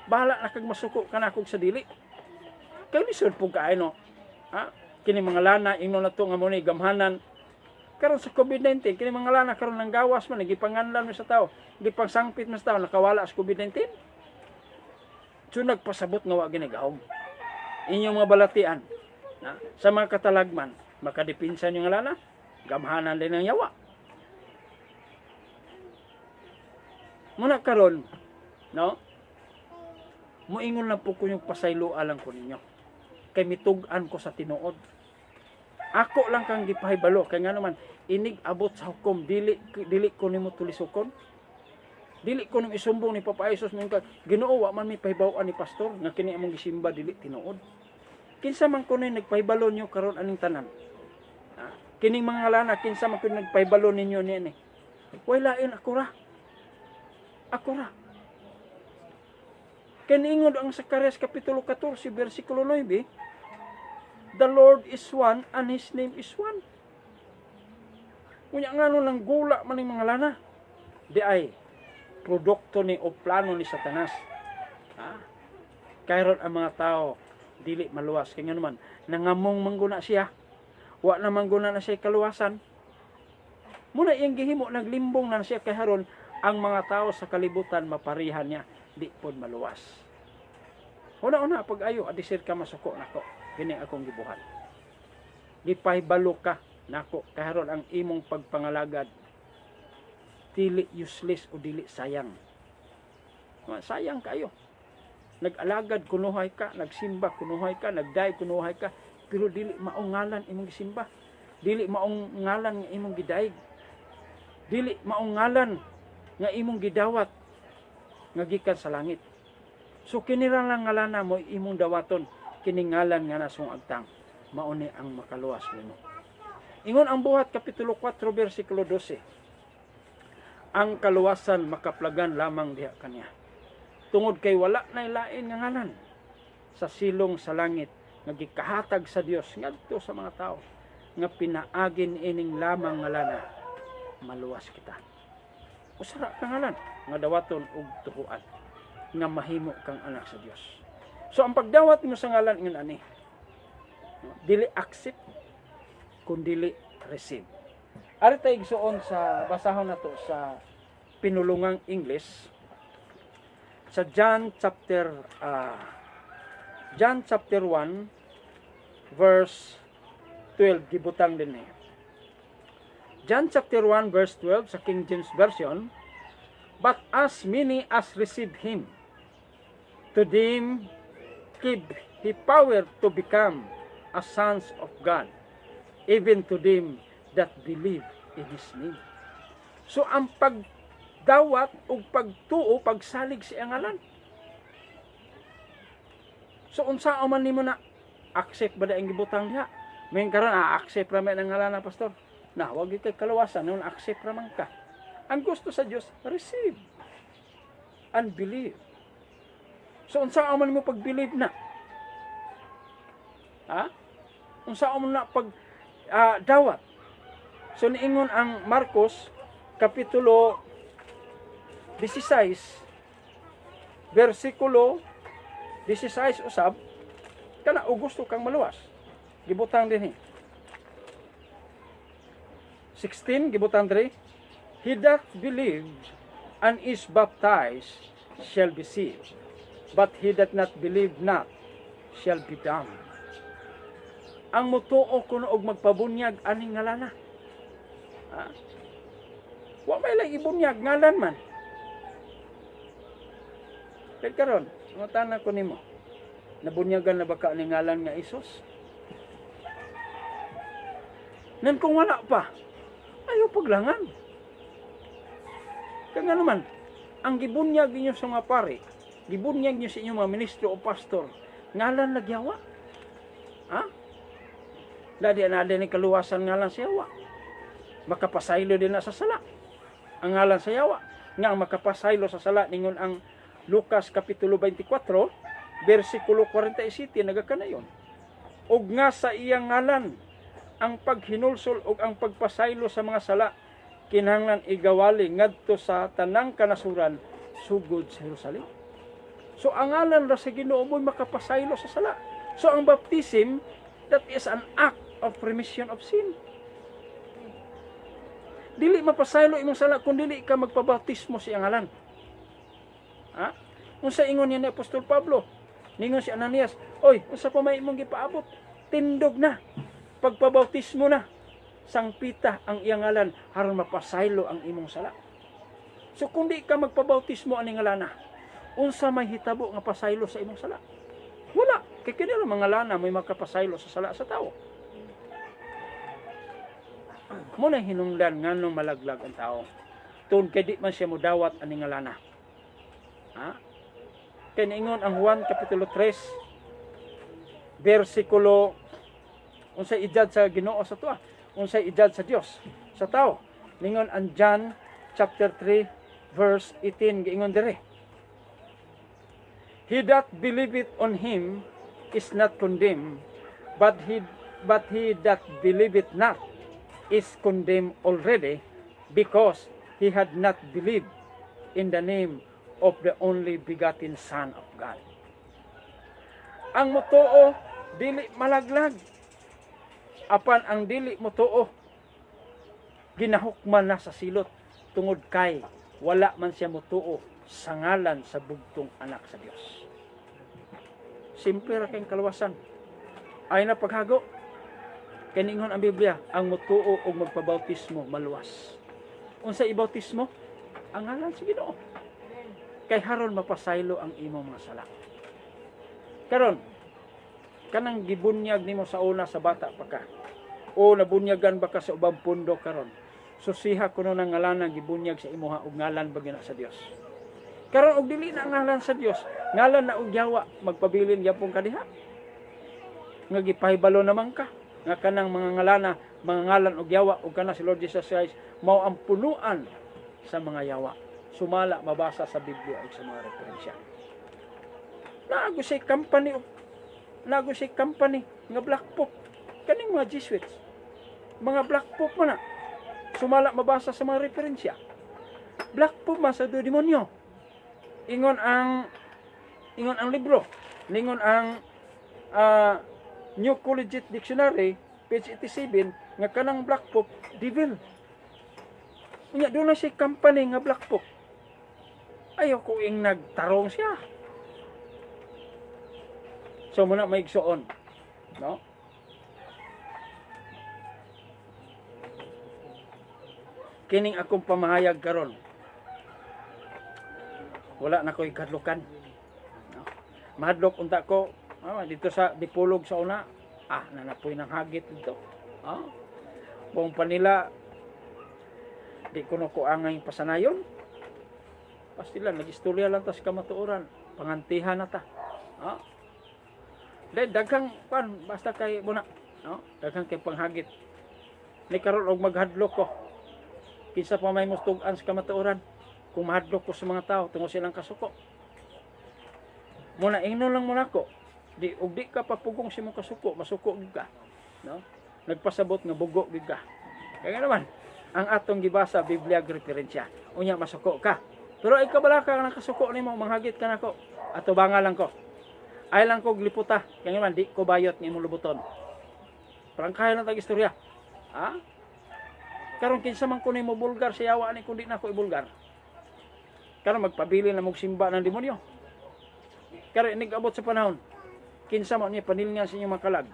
Bahala na kag masuko ka na akong sa dili. Kaya lisod po ka no. Kini mga lana, ino na to nga muna gamhanan. Karon sa COVID-19, kini mga lana karon ng gawas man, nagipanganlan mo sa tao, gipangsangpit mo sa tao, nakawala sa COVID-19. So nagpasabot nga wa ginagahom. Inyong mga balatian, sa mga katalagman, makadipinsan yung lana, gamhanan din ang yawa. Muna karon, no? Muingon lang po ko yung pasaylo alang ko ninyo. Kay mitug-an ko sa tinuod. Ako lang kang gipahibalo kay nga naman inig abot sa hukom dili ko nimo tulisokon. Dili ko nimo isumbong ni Papa Jesus nga Ginoo wa man mi pahibaw-an ni pastor nga kini among gisimba dili tinuod. Kinsa man kuno nagpahibalo nyo karon aning tanan. Kining mga lana kinsa man kuno nagpahibalo ninyo niini. Way lain ako ra. Ako ra. Kaniingod ang Zacarias kapitulo 14 bersikulo 9. The Lord is one and His name is one. Kunya nga nang gula man ng mga lana. Di ay produkto ni o plano ni Satanas. Kayron ang mga tao dili maluwas kay nga naman nangamong mangguna siya. Wa na mangguna na siya kaluwasan. Muna iyang gihimo naglimbong na siya kay haron ang mga tao sa kalibutan maparihan niya di pod maluwas. Una-una pag-ayo adisir ka masuko nako. Kini akong gibuhat. Gipahibalo ka nako karon ang imong pagpangalagad dili useless o dili sayang. Sayang kayo. Nag-alagad kunuhay ka, nagsimba kunuhay ka, nagday kunuhay ka, pero dili maong ngalan imong gisimba. Dili maong ngalan nga imong gidayeg. Dili maong ngalan nga imong gidawat nga gikan sa langit. So kinira lang ngalana mo imong dawaton kiningalan nga nasong agtang mauni ang makaluwas nimo. Ingon ang buhat kapitulo 4 bersikulo 12. Ang kaluwasan makaplagan lamang diha kaniya. Tungod kay wala nay lain nga ngalan sa silong sa langit nga gikahatag sa Dios ngadto sa mga tao nga pinaagin ining lamang ngalana maluwas kita. Usara ka ngalan nga dawaton og tuhuan nga mahimo kang anak sa Dios. So ang pagdawat mo sa ngalan nga ani dili accept kundi receive. Ari tay igsuon sa basahon nato sa pinulungang English sa John chapter 1 verse 12 gibutang din eh. John chapter 1 verse 12 sa King James Version, but as many as receive him, to them gave he power to become as sons of God, even to them that believe in His name. So ang pagdawat o pagtuo, pagsalig sa ngalan. So unsa man nimo na accept ba ang gibutang diha? May karon accept ra man ang ngalan na pastor. Na wag kay kalawasan nun accept ra man ka. Ang gusto sa Dios receive and believe. So unsa man mo pag-believe na? Ha? Unsa man na pag dawat? So niingon ang Marcos kapitulo 16 versikulo 16 usab kana o gusto kang maluwas. Gibutang dinhi. 16 gibutang diri. He that believes and is baptized shall be saved, but he that not believe not shall be damned. Ang mutuo kuno og magpabunyag aning ngalana. Ha? Wa may lang ibunyag ngalan man. Kaya karon, matana ko nimo. Nabunyagan na ba ka aning ngalan nga Isus? Nan kung wala pa, ayaw paglangan. Kaya nga naman, ang gibunyag ninyo sa mga pare, gibunyag niyo sa inyong mga ministro o pastor, ngalan nagyawa. Ha? Dadi na din kaluwasan ngalan sa yawa. Makapasaylo din na sa sala. Ang ngalan sa yawa. Nga ang makapasaylo sa sala, ningon ang Lucas kapitulo 24, versikulo 47, nagakanayon. Og nga sa iyang ngalan, ang paghinulsol o ang pagpasaylo sa mga sala, kinahanglan igawali ngadto sa tanang kanasuran sugod sa Jerusalem. So ang ngalan ra sa Ginoo mo'y makapasaylo sa sala. So ang baptism, that is an act of remission of sin. Dili mapasaylo imong sala kung dili ka magpabautismo sa iyang ngalan. Ha? Unsa ingon niya ni Apostol Pablo? Ningon si Ananias, "Oy, unsa pa may imong gipaabot? Tindog na. Pagpabautismo na. Sangpita ang iyang ngalan aron mapasaylo ang imong sala." So kung di ka magpabautismo aning ngalana, unsa may hitabo nga pasaylo sa imong sala? Wala. Kay kini lang mga lana may makapasaylo sa sala sa tawo. Muna hinungdan nganong malaglag ang tao. Tun kay di man siya modawat aning ngalana. Ha? Kay niingon ang Juan kapitulo 3 versikulo unsay idad sa Ginoo sa tuwa, unsay idad sa Dios sa tao. Ningon ang John chapter 3 verse 18 giingon dire. He that believeth on him is not condemned, but he that believeth not is condemned already, because he had not believed in the name of the only begotten Son of God. Ang mutuo dili malaglag. Apan ang dili mutuo ginahukman na sa silot tungod kay wala man siya mutuo sa ngalan sa bugtong anak sa Dios. Simple ra kayong kaluwasan. Ay na paghago. Kaningon ang Biblia, ang mutuo o magpabautismo maluwas. Unsa ibautismo? Ang ngalan sa Ginoo. Kay haron mapasaylo ang imong mga sala. Karon, kanang gibunyag nimo sa una sa bata pa ka, o nabunyagan ba ka sa ubang pundo karon, susiha kuno ng ngalan gibunyag sa imuha og ngalan ba gina sa Dios. Karon og dili na ngalan sa Dios, ngalan na og yawa, magpabilin gyapon ka diha. Nga gipahibalo naman ka nga kanang mga ngalana, mga ngalan og yawa og kana si Lord Jesus Christ mao ang punuan sa mga yawa. Sumala mabasa sa Biblia ug sa mga referensya. Nago si company nga Black Pope kaning mga Jesuits. Mga Black Pope man na. Sumala mabasa sa mga referensya. Black Pope man sa demonyo. Ingon ang libro, ningon ang New Collegiate Dictionary, page 87, nga kanang Black Pope, devil. Unya, doon na siya company nga Black Pope. Ayaw ko ing nagtarong siya. So, muna may igsoon. No? Kining akong pamahayag karon. Wala na ko'y kadlukan. No? Mahadlok unta ko, dito sa Dipulog sa una, nanapoy ng hagit dito. Buong panila, di ko na ko angay pasanayon. Pastila, nag-istorya lang tas kamatuoran. Pangantihan na ta. Dahil daghang pan, basta kay muna. Daghang kay panghagit. Ni karon og maghadlok ko. Kinsa pa may mustugan sa kamatuoran. Kung mahadlok ko sa mga tao, tungo silang kasuko. Muna ingnon lang mo nako. Di ug di ka papugong si mong kasuko, masuko gid ka. No? Nagpasabot nga bugo gid ka. Kaya naman, ang atong gibasa Biblia referensya. Unya masuko ka. Pero ikaw bala ka nakasuko nimo, manghagit ka nako. Ato banga lang ko. Ay lang ko gliputa. Kaya naman di ko bayot ni imong lubuton. Prangkahay lang tag istorya. Ha? Karon kinsa man ko nimo bulgar sa yawa ni kundi na ko ibulgar. Karon magpabili na mog simba ng demonyo. Karon inig-abot sa panahon. Kinsa man niya panilngan sa inyong makalag.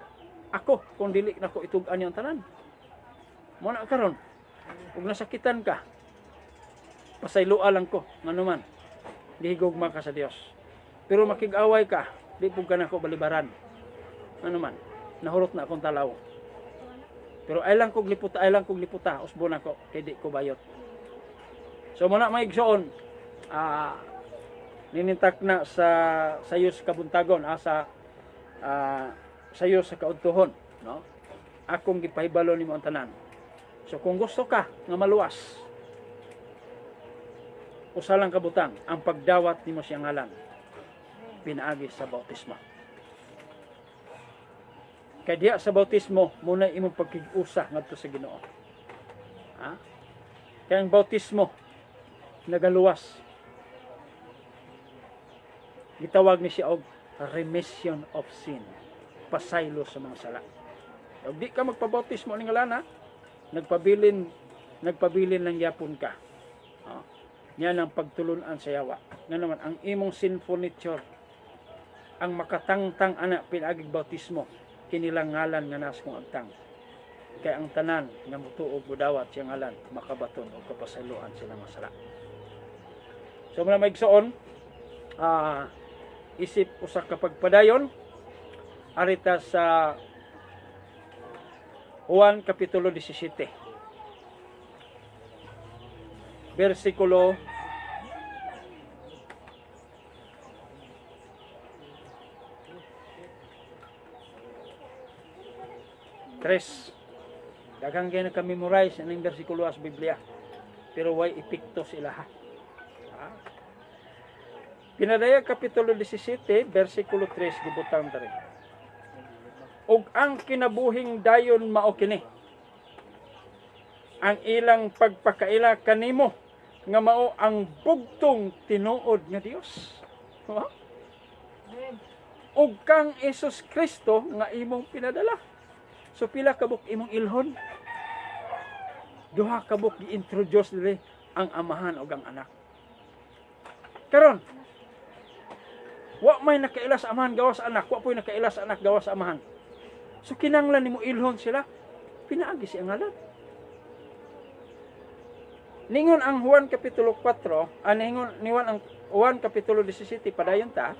Ako kung dili na ko itugan niyang tanan. Mo na karon ug nasakitan ka. Pasayloa lang ko nganuman. Gihigugma ka sa Dios. Pero makig-away ka, di pug ka nako balibaran. Nganuman, nahurot na akong talaw. Pero ay lang kog liputa, usbo na ko, kay di ko bayot. So muna may igsoon, ninintak na sa sayo sa kabuntagon, sayo sa kaudtuhon, no? Akong gipahibalo nimo ang tanan. So kung gusto ka nga maluwas, usa lang kabutang ang pagdawat nimo siyang ngalan, pinaagi sa bautismo. Kay diya sa bautismo muna imong pagkig-usa ngadto sa Ginoo. Ha? Kay ang bautismo nagaluwas. Gitawag ni siya og remission of sin, pasaylo sa mga sala. Ug di ka magpabautismo ning ngalan, nagpabilin lang yapon ka. Yan ang pagtulunan sa yawa. Nga naman ang imong sinful nature ang makatangtang ana pinaagig bautismo kinilang ngalan nga nas kong agtang. Kaya ang tanan nga mutuog budawat siya ngalan makabaton o kapasayloan sila masala. So muna maigsoon, isip usa ka pagpadayon arita sa Juan kapitulo 17 versikulo 3. Daghang kay naka-memorize ang bersikulo sa Biblia. Pero way epekto sila ha. Pinadaya kapitulo 17 bersikulo 3 gibutang diri. Ug ang kinabuhing dayon mao kini. Ang ilang pagpakaila kanimo nga mao ang bugtong tinuod nga Dios. Ug kang Hesus Kristo nga imong pinadala. So pila kabuk imong ilhon? Duha kabuk gi-introduce diri ang amahan ug ang anak. Karon, wa may nakaila sa amahan gawas sa anak, wa po'y nakaila sa anak gawas sa amahan. So kinanglan nimo ilhon sila, pinaagi siya ngalan. Ningon ang Juan kapitulo 4, ningon ang Juan kapitulo 17 padayon ta.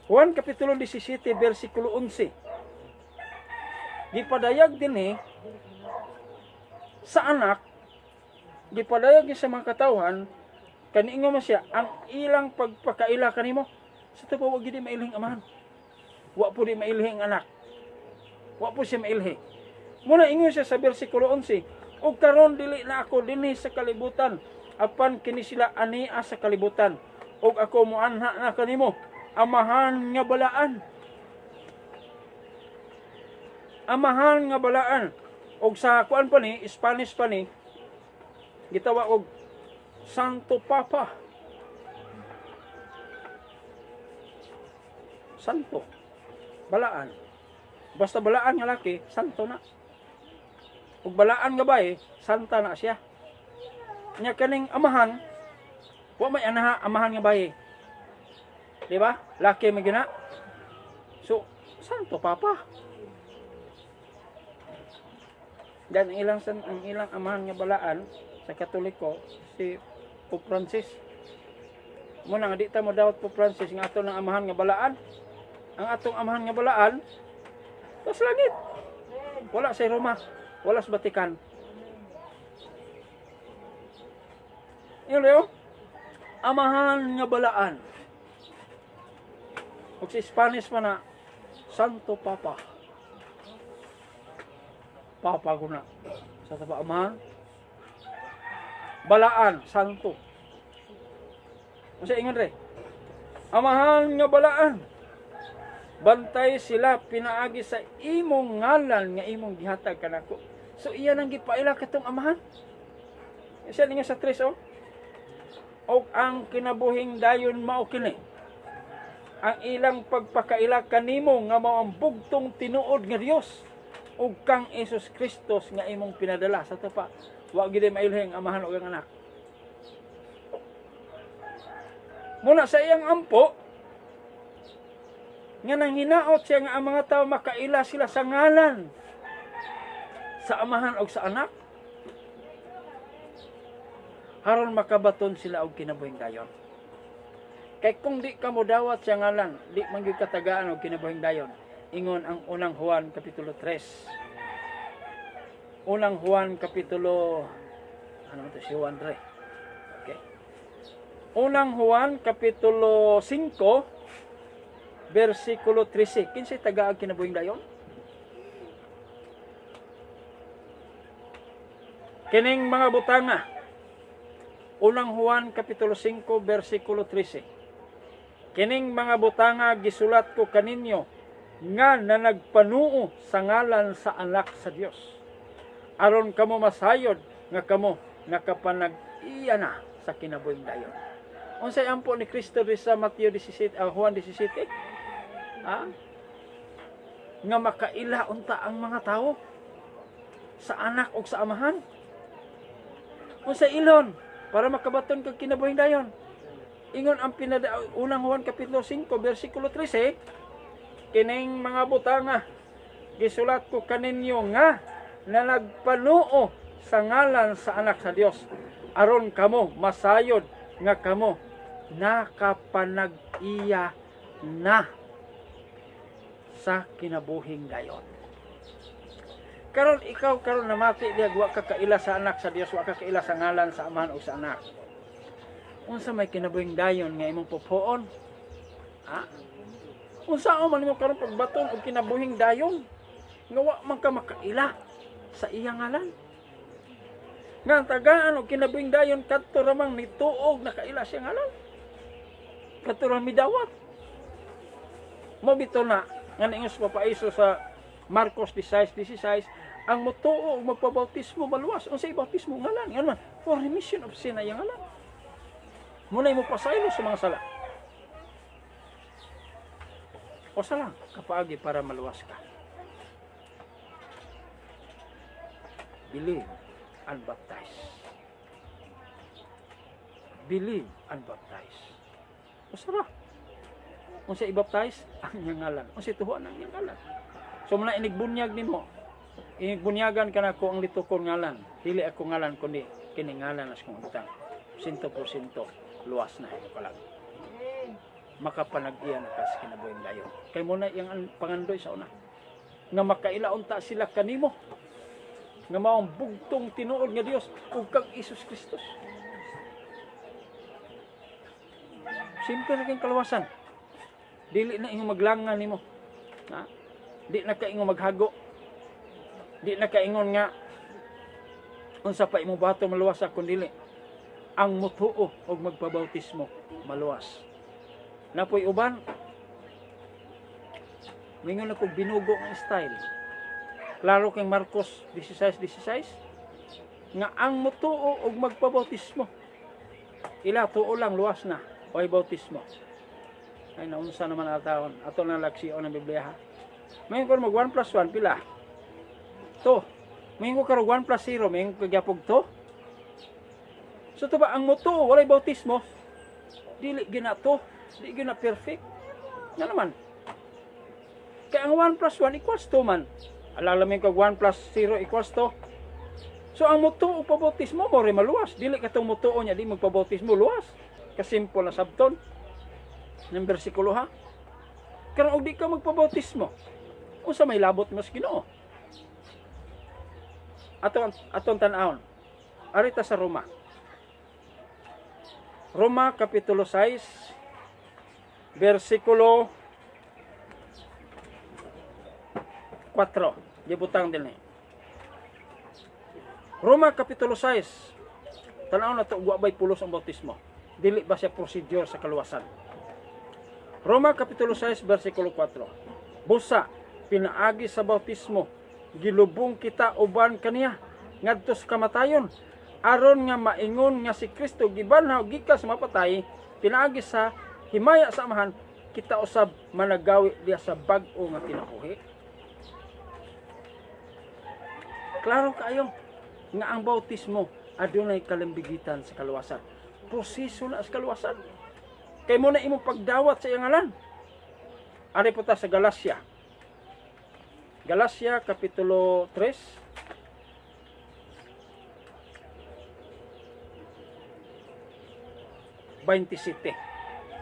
Juan kapitulo 17 bersikulo 11. Gipadayag din sa anak, gipadayag sa mga katawhan, kaniingon mo siya, ang ilang pagpakaila kanimo, sa tubo wag gid mailhing amahan. Wa po di mailhing anak. Wa po siya mailhi. Muna ingon siya sa bersikulo 11, ug karon dili na ako dinhi sa kalibutan, apan kini sila ania sa kalibutan, ug ako moanha na kanimo. Amahan nga balaan. Amahan nga balaan. Og sa kuan pa ni, Spanish pa ni, gitawag og Santo Papa. Santo. Balaan. Basta balaan nga laki, santo na. Ug balaan nga bae, santa na siya. Nya kaning amahan, wa may anaha amahan nga bae. Di ba? Laki may gina. So, Santo Papa. Dan ang ilang amahan nga balaan sa Katoliko si Pope Francis. Muna nga di ta mo dawat Pope Francis nga ato ng amahan nga balaan. Ang atong amahan nga balaan sa langit. Wala sa Roma, wala sa Vatican. Yun, amahan nga balaan. Ug sa Spanish man na Santo Papa. Papa ko na. Sa taba amahan. Balaan, santo. Unsa ingon re? Amahan nga balaan. Bantay sila pinaagi sa imong ngalan nga imong gihatag kanako. So iya nang gipaila katong amahan. Isa nga sa 3 oh. O ang kinabuhing dayon mao kini. Ang ilang pagpakaila kanimo nga mao ang bugtong tinuod nga Dios ug kang Hesus Kristos nga imong pinadala sa tupa. Wa gid mailhing amahan ug ang anak. Muna sa iyang ampo, nga nang hinaot siya nga ang mga tao makaila sila sa ngalan sa amahan o sa anak, haron makabaton sila og kinabuhing dayon. Kay kung di ka mo dawat sa ngalan, di man gyud katagaan og kinabuhing dayon. Ingon ang unang Juan kapitulo 3. Unang Juan kapitulo ano to si Juan re. Okay. Unang Juan kapitulo 5 versikulo 13. Kinsay tagaag kinabuhing dayon? Kining mga butanga. Unang Juan kapitulo 5 versikulo 13. Kining mga butanga gisulat ko kaninyo nga nanagpanuo sa ngalan sa anak sa Dios. Aron kamo masayod nga kamo nakapanag-iya na sa kinabuhing dayon. Unsay ampo ni Kristo sa Mateo 17, Juan 17? Nga makaila unta ang mga tao sa anak o sa amahan. Unsay ilon para makabaton kag kinabuhing dayon. Ingon ang unang Juan kapitulo 5 bersikulo 13, kining mga butanga gisulat ko kaninyo nga na nagpanuo sa ngalan sa anak sa Dios aron kamo masayod nga kamo nakapanag-iya na sa kinabuhing dayon. Karon ikaw karon namati diha wa ka kaila sa anak sa Dios, wa ka kaila sa ngalan sa amahan o sa anak. Unsa may kinabuhing dayon nga imong pupuon? Unsa man nimo karon pagbaton og kinabuhing dayon nga wa man ka makaila sa iyang ngalan? Nga tagaan og kinabuhing dayon kadto ramang nituog nakaila siya ngalan. Kadto ra midawat. Mabito na nga niingos papaiso sa Marcos 16:16 ang motuo og magpabautismo maluwas. Unsay bautismo ngalan? Ngano man? For remission of sin ay ngalan. Muna mo pasaylo sa mga sala. O sala kapaagi para maluwas ka. Believe and baptize. Believe and baptize. O sala. Unsay i-baptize? Ang iyang ngalan. Unsay tuhuan ang iyang ngalan. So muna inigbunyag nimo. Inigbunyagan ka na ko ang litukon ngalan. Dili ako ngalan kundi kini ngalan as kong utang. 100% luwas na ito kalag. Makapanag-iya na kas kinabuhing dayon. Kay muna yung pangandoy sa una. Nga makailaunta sila kanimo. Nga maong bugtong tinuod nga Dios ug kang Hesus Kristos. Simple na kayong kalawasan. Dili na ingon maglangan nimo. Di na kaingon maghago. Di na kaingon nga unsa pa imong bato maluwas kun dili ang mutuo og magpabautismo maluwas. Napoy uban mingon na kog binugo nga style. Klaro kay Marcos 16:16 nga ang mutuo og magpabautismo ila tuo lang luwas na oy bautismo. Ay naunsa naman atawon ato na laksiyon ng Biblia ha. Mayon ko mag 1 + 1 pila? 2. Mayon ko karo 1 + 0 mayon ko gyapog 2. So to ba ang mutuo walay bautismo? Dili ginato, di gina perfect. Nga naman. Kaya ang 1 + 1 = 2 man. Alalamin ko 1 + 0 = 2. So ang mutuo pabautismo mo rin maluwas. Dili katong mutuo niya di magpabautismo luwas. Kasimple na sabton. Ng bersikulo ha. Karon og di ka magpabautismo. Unsa may labot mas Ginoo? Aton tan-awon. Arita sa Roma. Roma kapitulo 6 versikulo 4. Gibutang din ni. Roma kapitulo 6. Tan-awon na to wa bay pulos ang bautismo. dili ba siya procedure sa kaluwasan. Roma Kapitulo 6, versikulo 4. Busa, pinaagi sa bautismo, gilubong kita uban kaniya, ngadto sa kamatayon, aron nga maingon nga si Kristo gibanhaw gikan sa mapatay, pinaagi sa himaya sa amahan, kita usab managawi diya sa bag-o nga kinabuhi. Klaro kayo nga ang bautismo adunay kalambigitan sa kaluwasan. Proseso na sa kaluwasan. Kay mo na imong pagdawat sa iyang ngalan. Ari po ta sa Galacia. Galacia Kapitulo 3.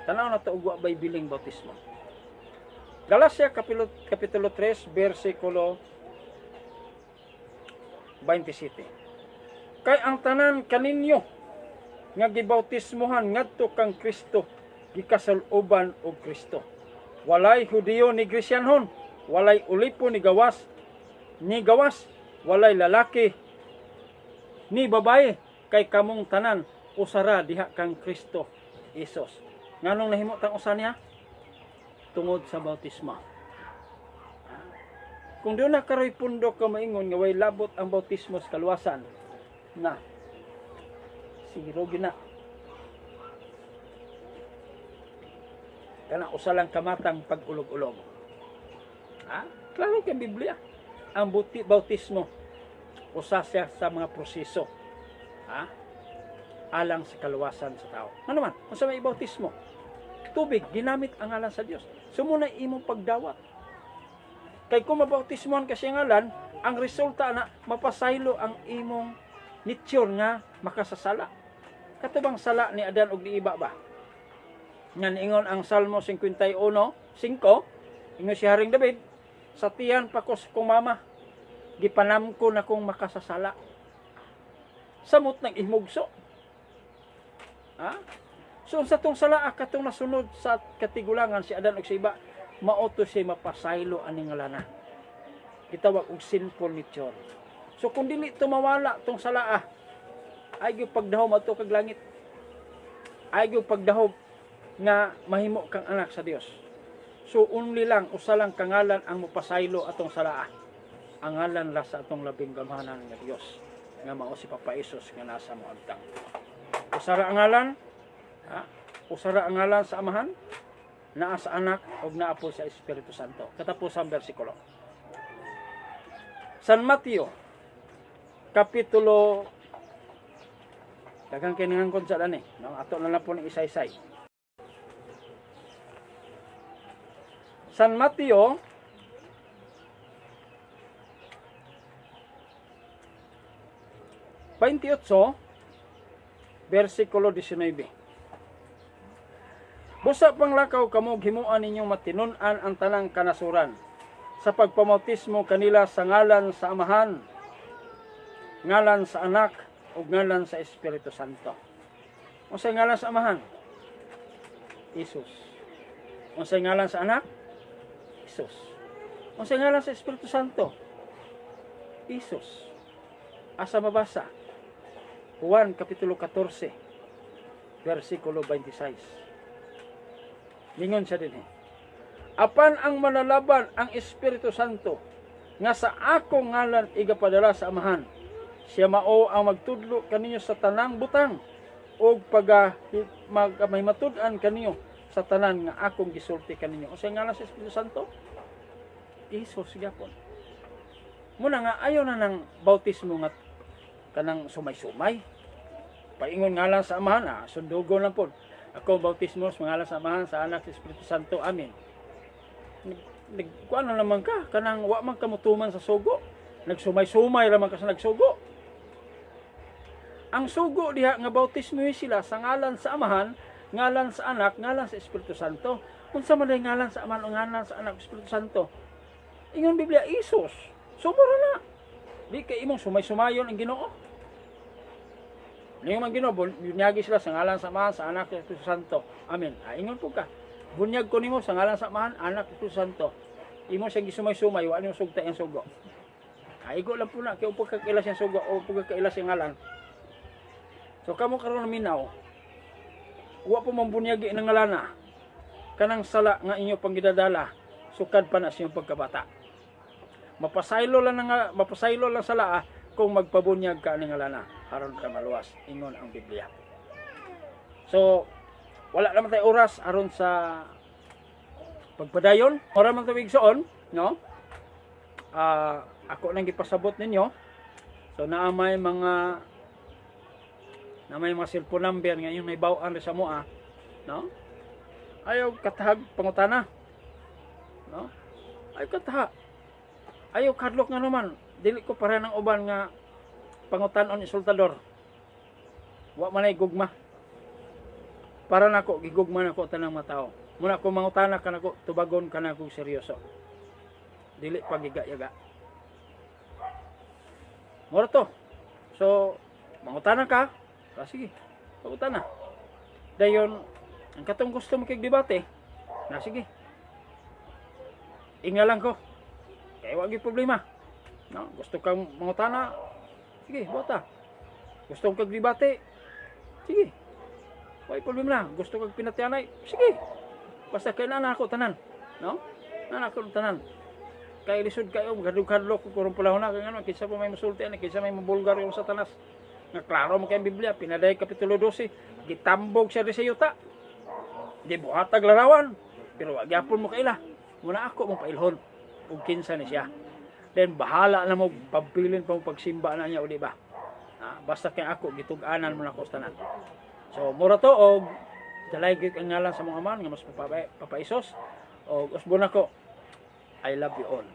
Tanaw na ito ugwa ba'y biling bautismo. Galacia Kapitulo 3, versikulo 27. Kay ang tanan kaninyo nga gibautismohan ngadto kang Kristo, gikasal-uban og Kristo. Walay Hudiyo ni Grisyanhon, walay ulipo ni gawas, walay lalaki ni babae, kay kamong tanan usara diha kang Kristo Isos. Nganong nahimo tang usa niya? Tungod sa bautismo. Kung doon na karoy pundok ka maingon nga way labot ang bautismo sa kaluwasan, na siguro gina kana usa lang kamatang pag-ulog-ulog. Klaro kay Biblia ang bautismo usa siya sa mga proseso alang sa kaluwasan sa tao. Ano man, unsa may bautismo? Tubig ginamit ang ngalan sa Dios. Sumuna imong pagdawat. Kay kung mabautismohan ka siya ngalan, ang resulta na mapasaylo ang imong nature nga makasasala. Katubang sala ni Adan ug ni Iba ba? Nga ingon ang Salmo 51:5, ingon si Haring David, sa tiyan pa ko kong mama, gipanam ko na kong makasasala. Samot ng ihmugso. So sa tong sala katong nasunod sa katigulangan si Adan ug si Iba, mauto siya mapasaylo aning ngalana. Gitawag og sinful nature. So kung dili tumawala tong salaa, ay gyud pagdahom adto kag langit. Ay gyud pagdahom nga mahimo kang anak sa Dios. So only lang usa lang kangalan ang mapasaylo atong salaa. Ang ngalan la sa atong labing gamhanan nga Dios, nga mao si Papa Isus nga nasa mo agtang. Usara ang ngalan, usara ang ngalan sa Amahan, naa sa Anak ug naa po sa Espiritu Santo. Katapusang bersikulo. San Mateo Kapitulo daghang kiningan kon sa dani, no? Ato na lang po ni isa-isay. San Mateo versikulo 19. Busa panglakaw kamo himuan ninyong matinun-an ang tanang kanasuran sa pagpamautismo kanila sa ngalan sa Amahan, ngalan sa Anak, ug ngalan sa Espiritu Santo. Unsay ngalan sa Amahan? Isus. Unsay ngalan sa Anak? Isus. Unsay ngalan sa Espiritu Santo? Isus. Asa mabasa? Juan Kapitulo 14, versikulo 26. Lingon siya din apan ang manalaban ang Espiritu Santo nga sa akong ngalan igapadala sa Amahan, siya mao ang magtudlo kaninyo sa tanang butang ug mahimatud-an kaninyo sa tanan nga akong gisulti kaninyo. O sa ngalan sa Espiritu Santo, Isus gyapon. Muna nga ayaw na ng bautismo nga kanang sumay-sumay. Paingon ngalan sa Amahan, sundugo lang po. Ako bautismo sa ngalan sa Amahan, sa Anak, sa Espiritu Santo. Amen. Kuan na naman ka, kanang wa man kamutuman sa sugo. Nagsumay-sumay naman ka sa nagsugo. Ang sugo diha nga bautismo sila sa ngalan sa Amahan, ngalan sa Anak, ngalan sa Espiritu Santo. Unsa man ngalan sa Amahan o ngalan sa Anak, Espiritu Santo? Ingon Biblia, Isus. Sumura na. Di kay imong sumay-sumayon ang Ginoo. Ningon man Ginoo, bunyagi sila sa ngalan sa Amahan, sa Anak, sa Espiritu Santo. Amen. Ingon po ka. Bunyag ko nimo sa ngalan sa Amahan, Anak, Espiritu Santo. Imo siyang gisumay-sumay, wa nimo sugta ang sugo. Igo lang po na, kaya upag kakailas yung sugo, o upag kakailas yung ngalan. So, kamo karon minaw, wa po mambunyagi ng ngalana kanang sala nga inyo pang gidadala sukad pa na sa inyong pagkabata. Mapasaylo lang sala kung magpabunyag ka ng ngalana aron ka maluwas, ingon ang Biblia. So wala naman tayo oras aron sa pagpadayon. Ora man tawig soon, no? Ako nang gipasabot ninyo. So naamay mga cellphone number ngayon may bawaan sa moa, no? Ayaw katahag pangutana, no? Ayaw kataha. Ayaw kadlok nga naman. Dili ko para ng uban nga pangutanon insultador. Wa man ay gugma. Para nako gigugma nako tanang mga tao. Muna ko mangutana ka nako, tubagon ka nako seryoso. Dili pagiga-yaga. Mora to. So mangutana ka. Sige, pangutana. Dayon ang katong gusto mo debate, na sige. Ingalan ko. Kaya wag problema. No, gusto kang mangutana, sige, bota. Gusto kang debate, sige. Wag problema na. Gusto kang pinatianay, sige. Basta kay na ako tanan, no? Na ako tanan. Kay lisod kayo, gadug-kadlok ko kurong pulahon na kay ano, kinsa pa may masulti ani, kinsa may mabulgar yung Satanas. Nga klaro mo kay Biblia, pinaday kapitulo 12, gitambog siya sa yuta. Di buhatag larawan, pero wag gyapon mo kaila. Muna ako mong pailhon ug kinsa ni siya. Then bahala na mo pabilin pa mo pagsimba na niya o di ba? Basta kay ako gitug-anan mo na ko tanan. So mura to og dalay gyud ang ngalan sa mga man nga mas papaisos og usbon ako. I love you all.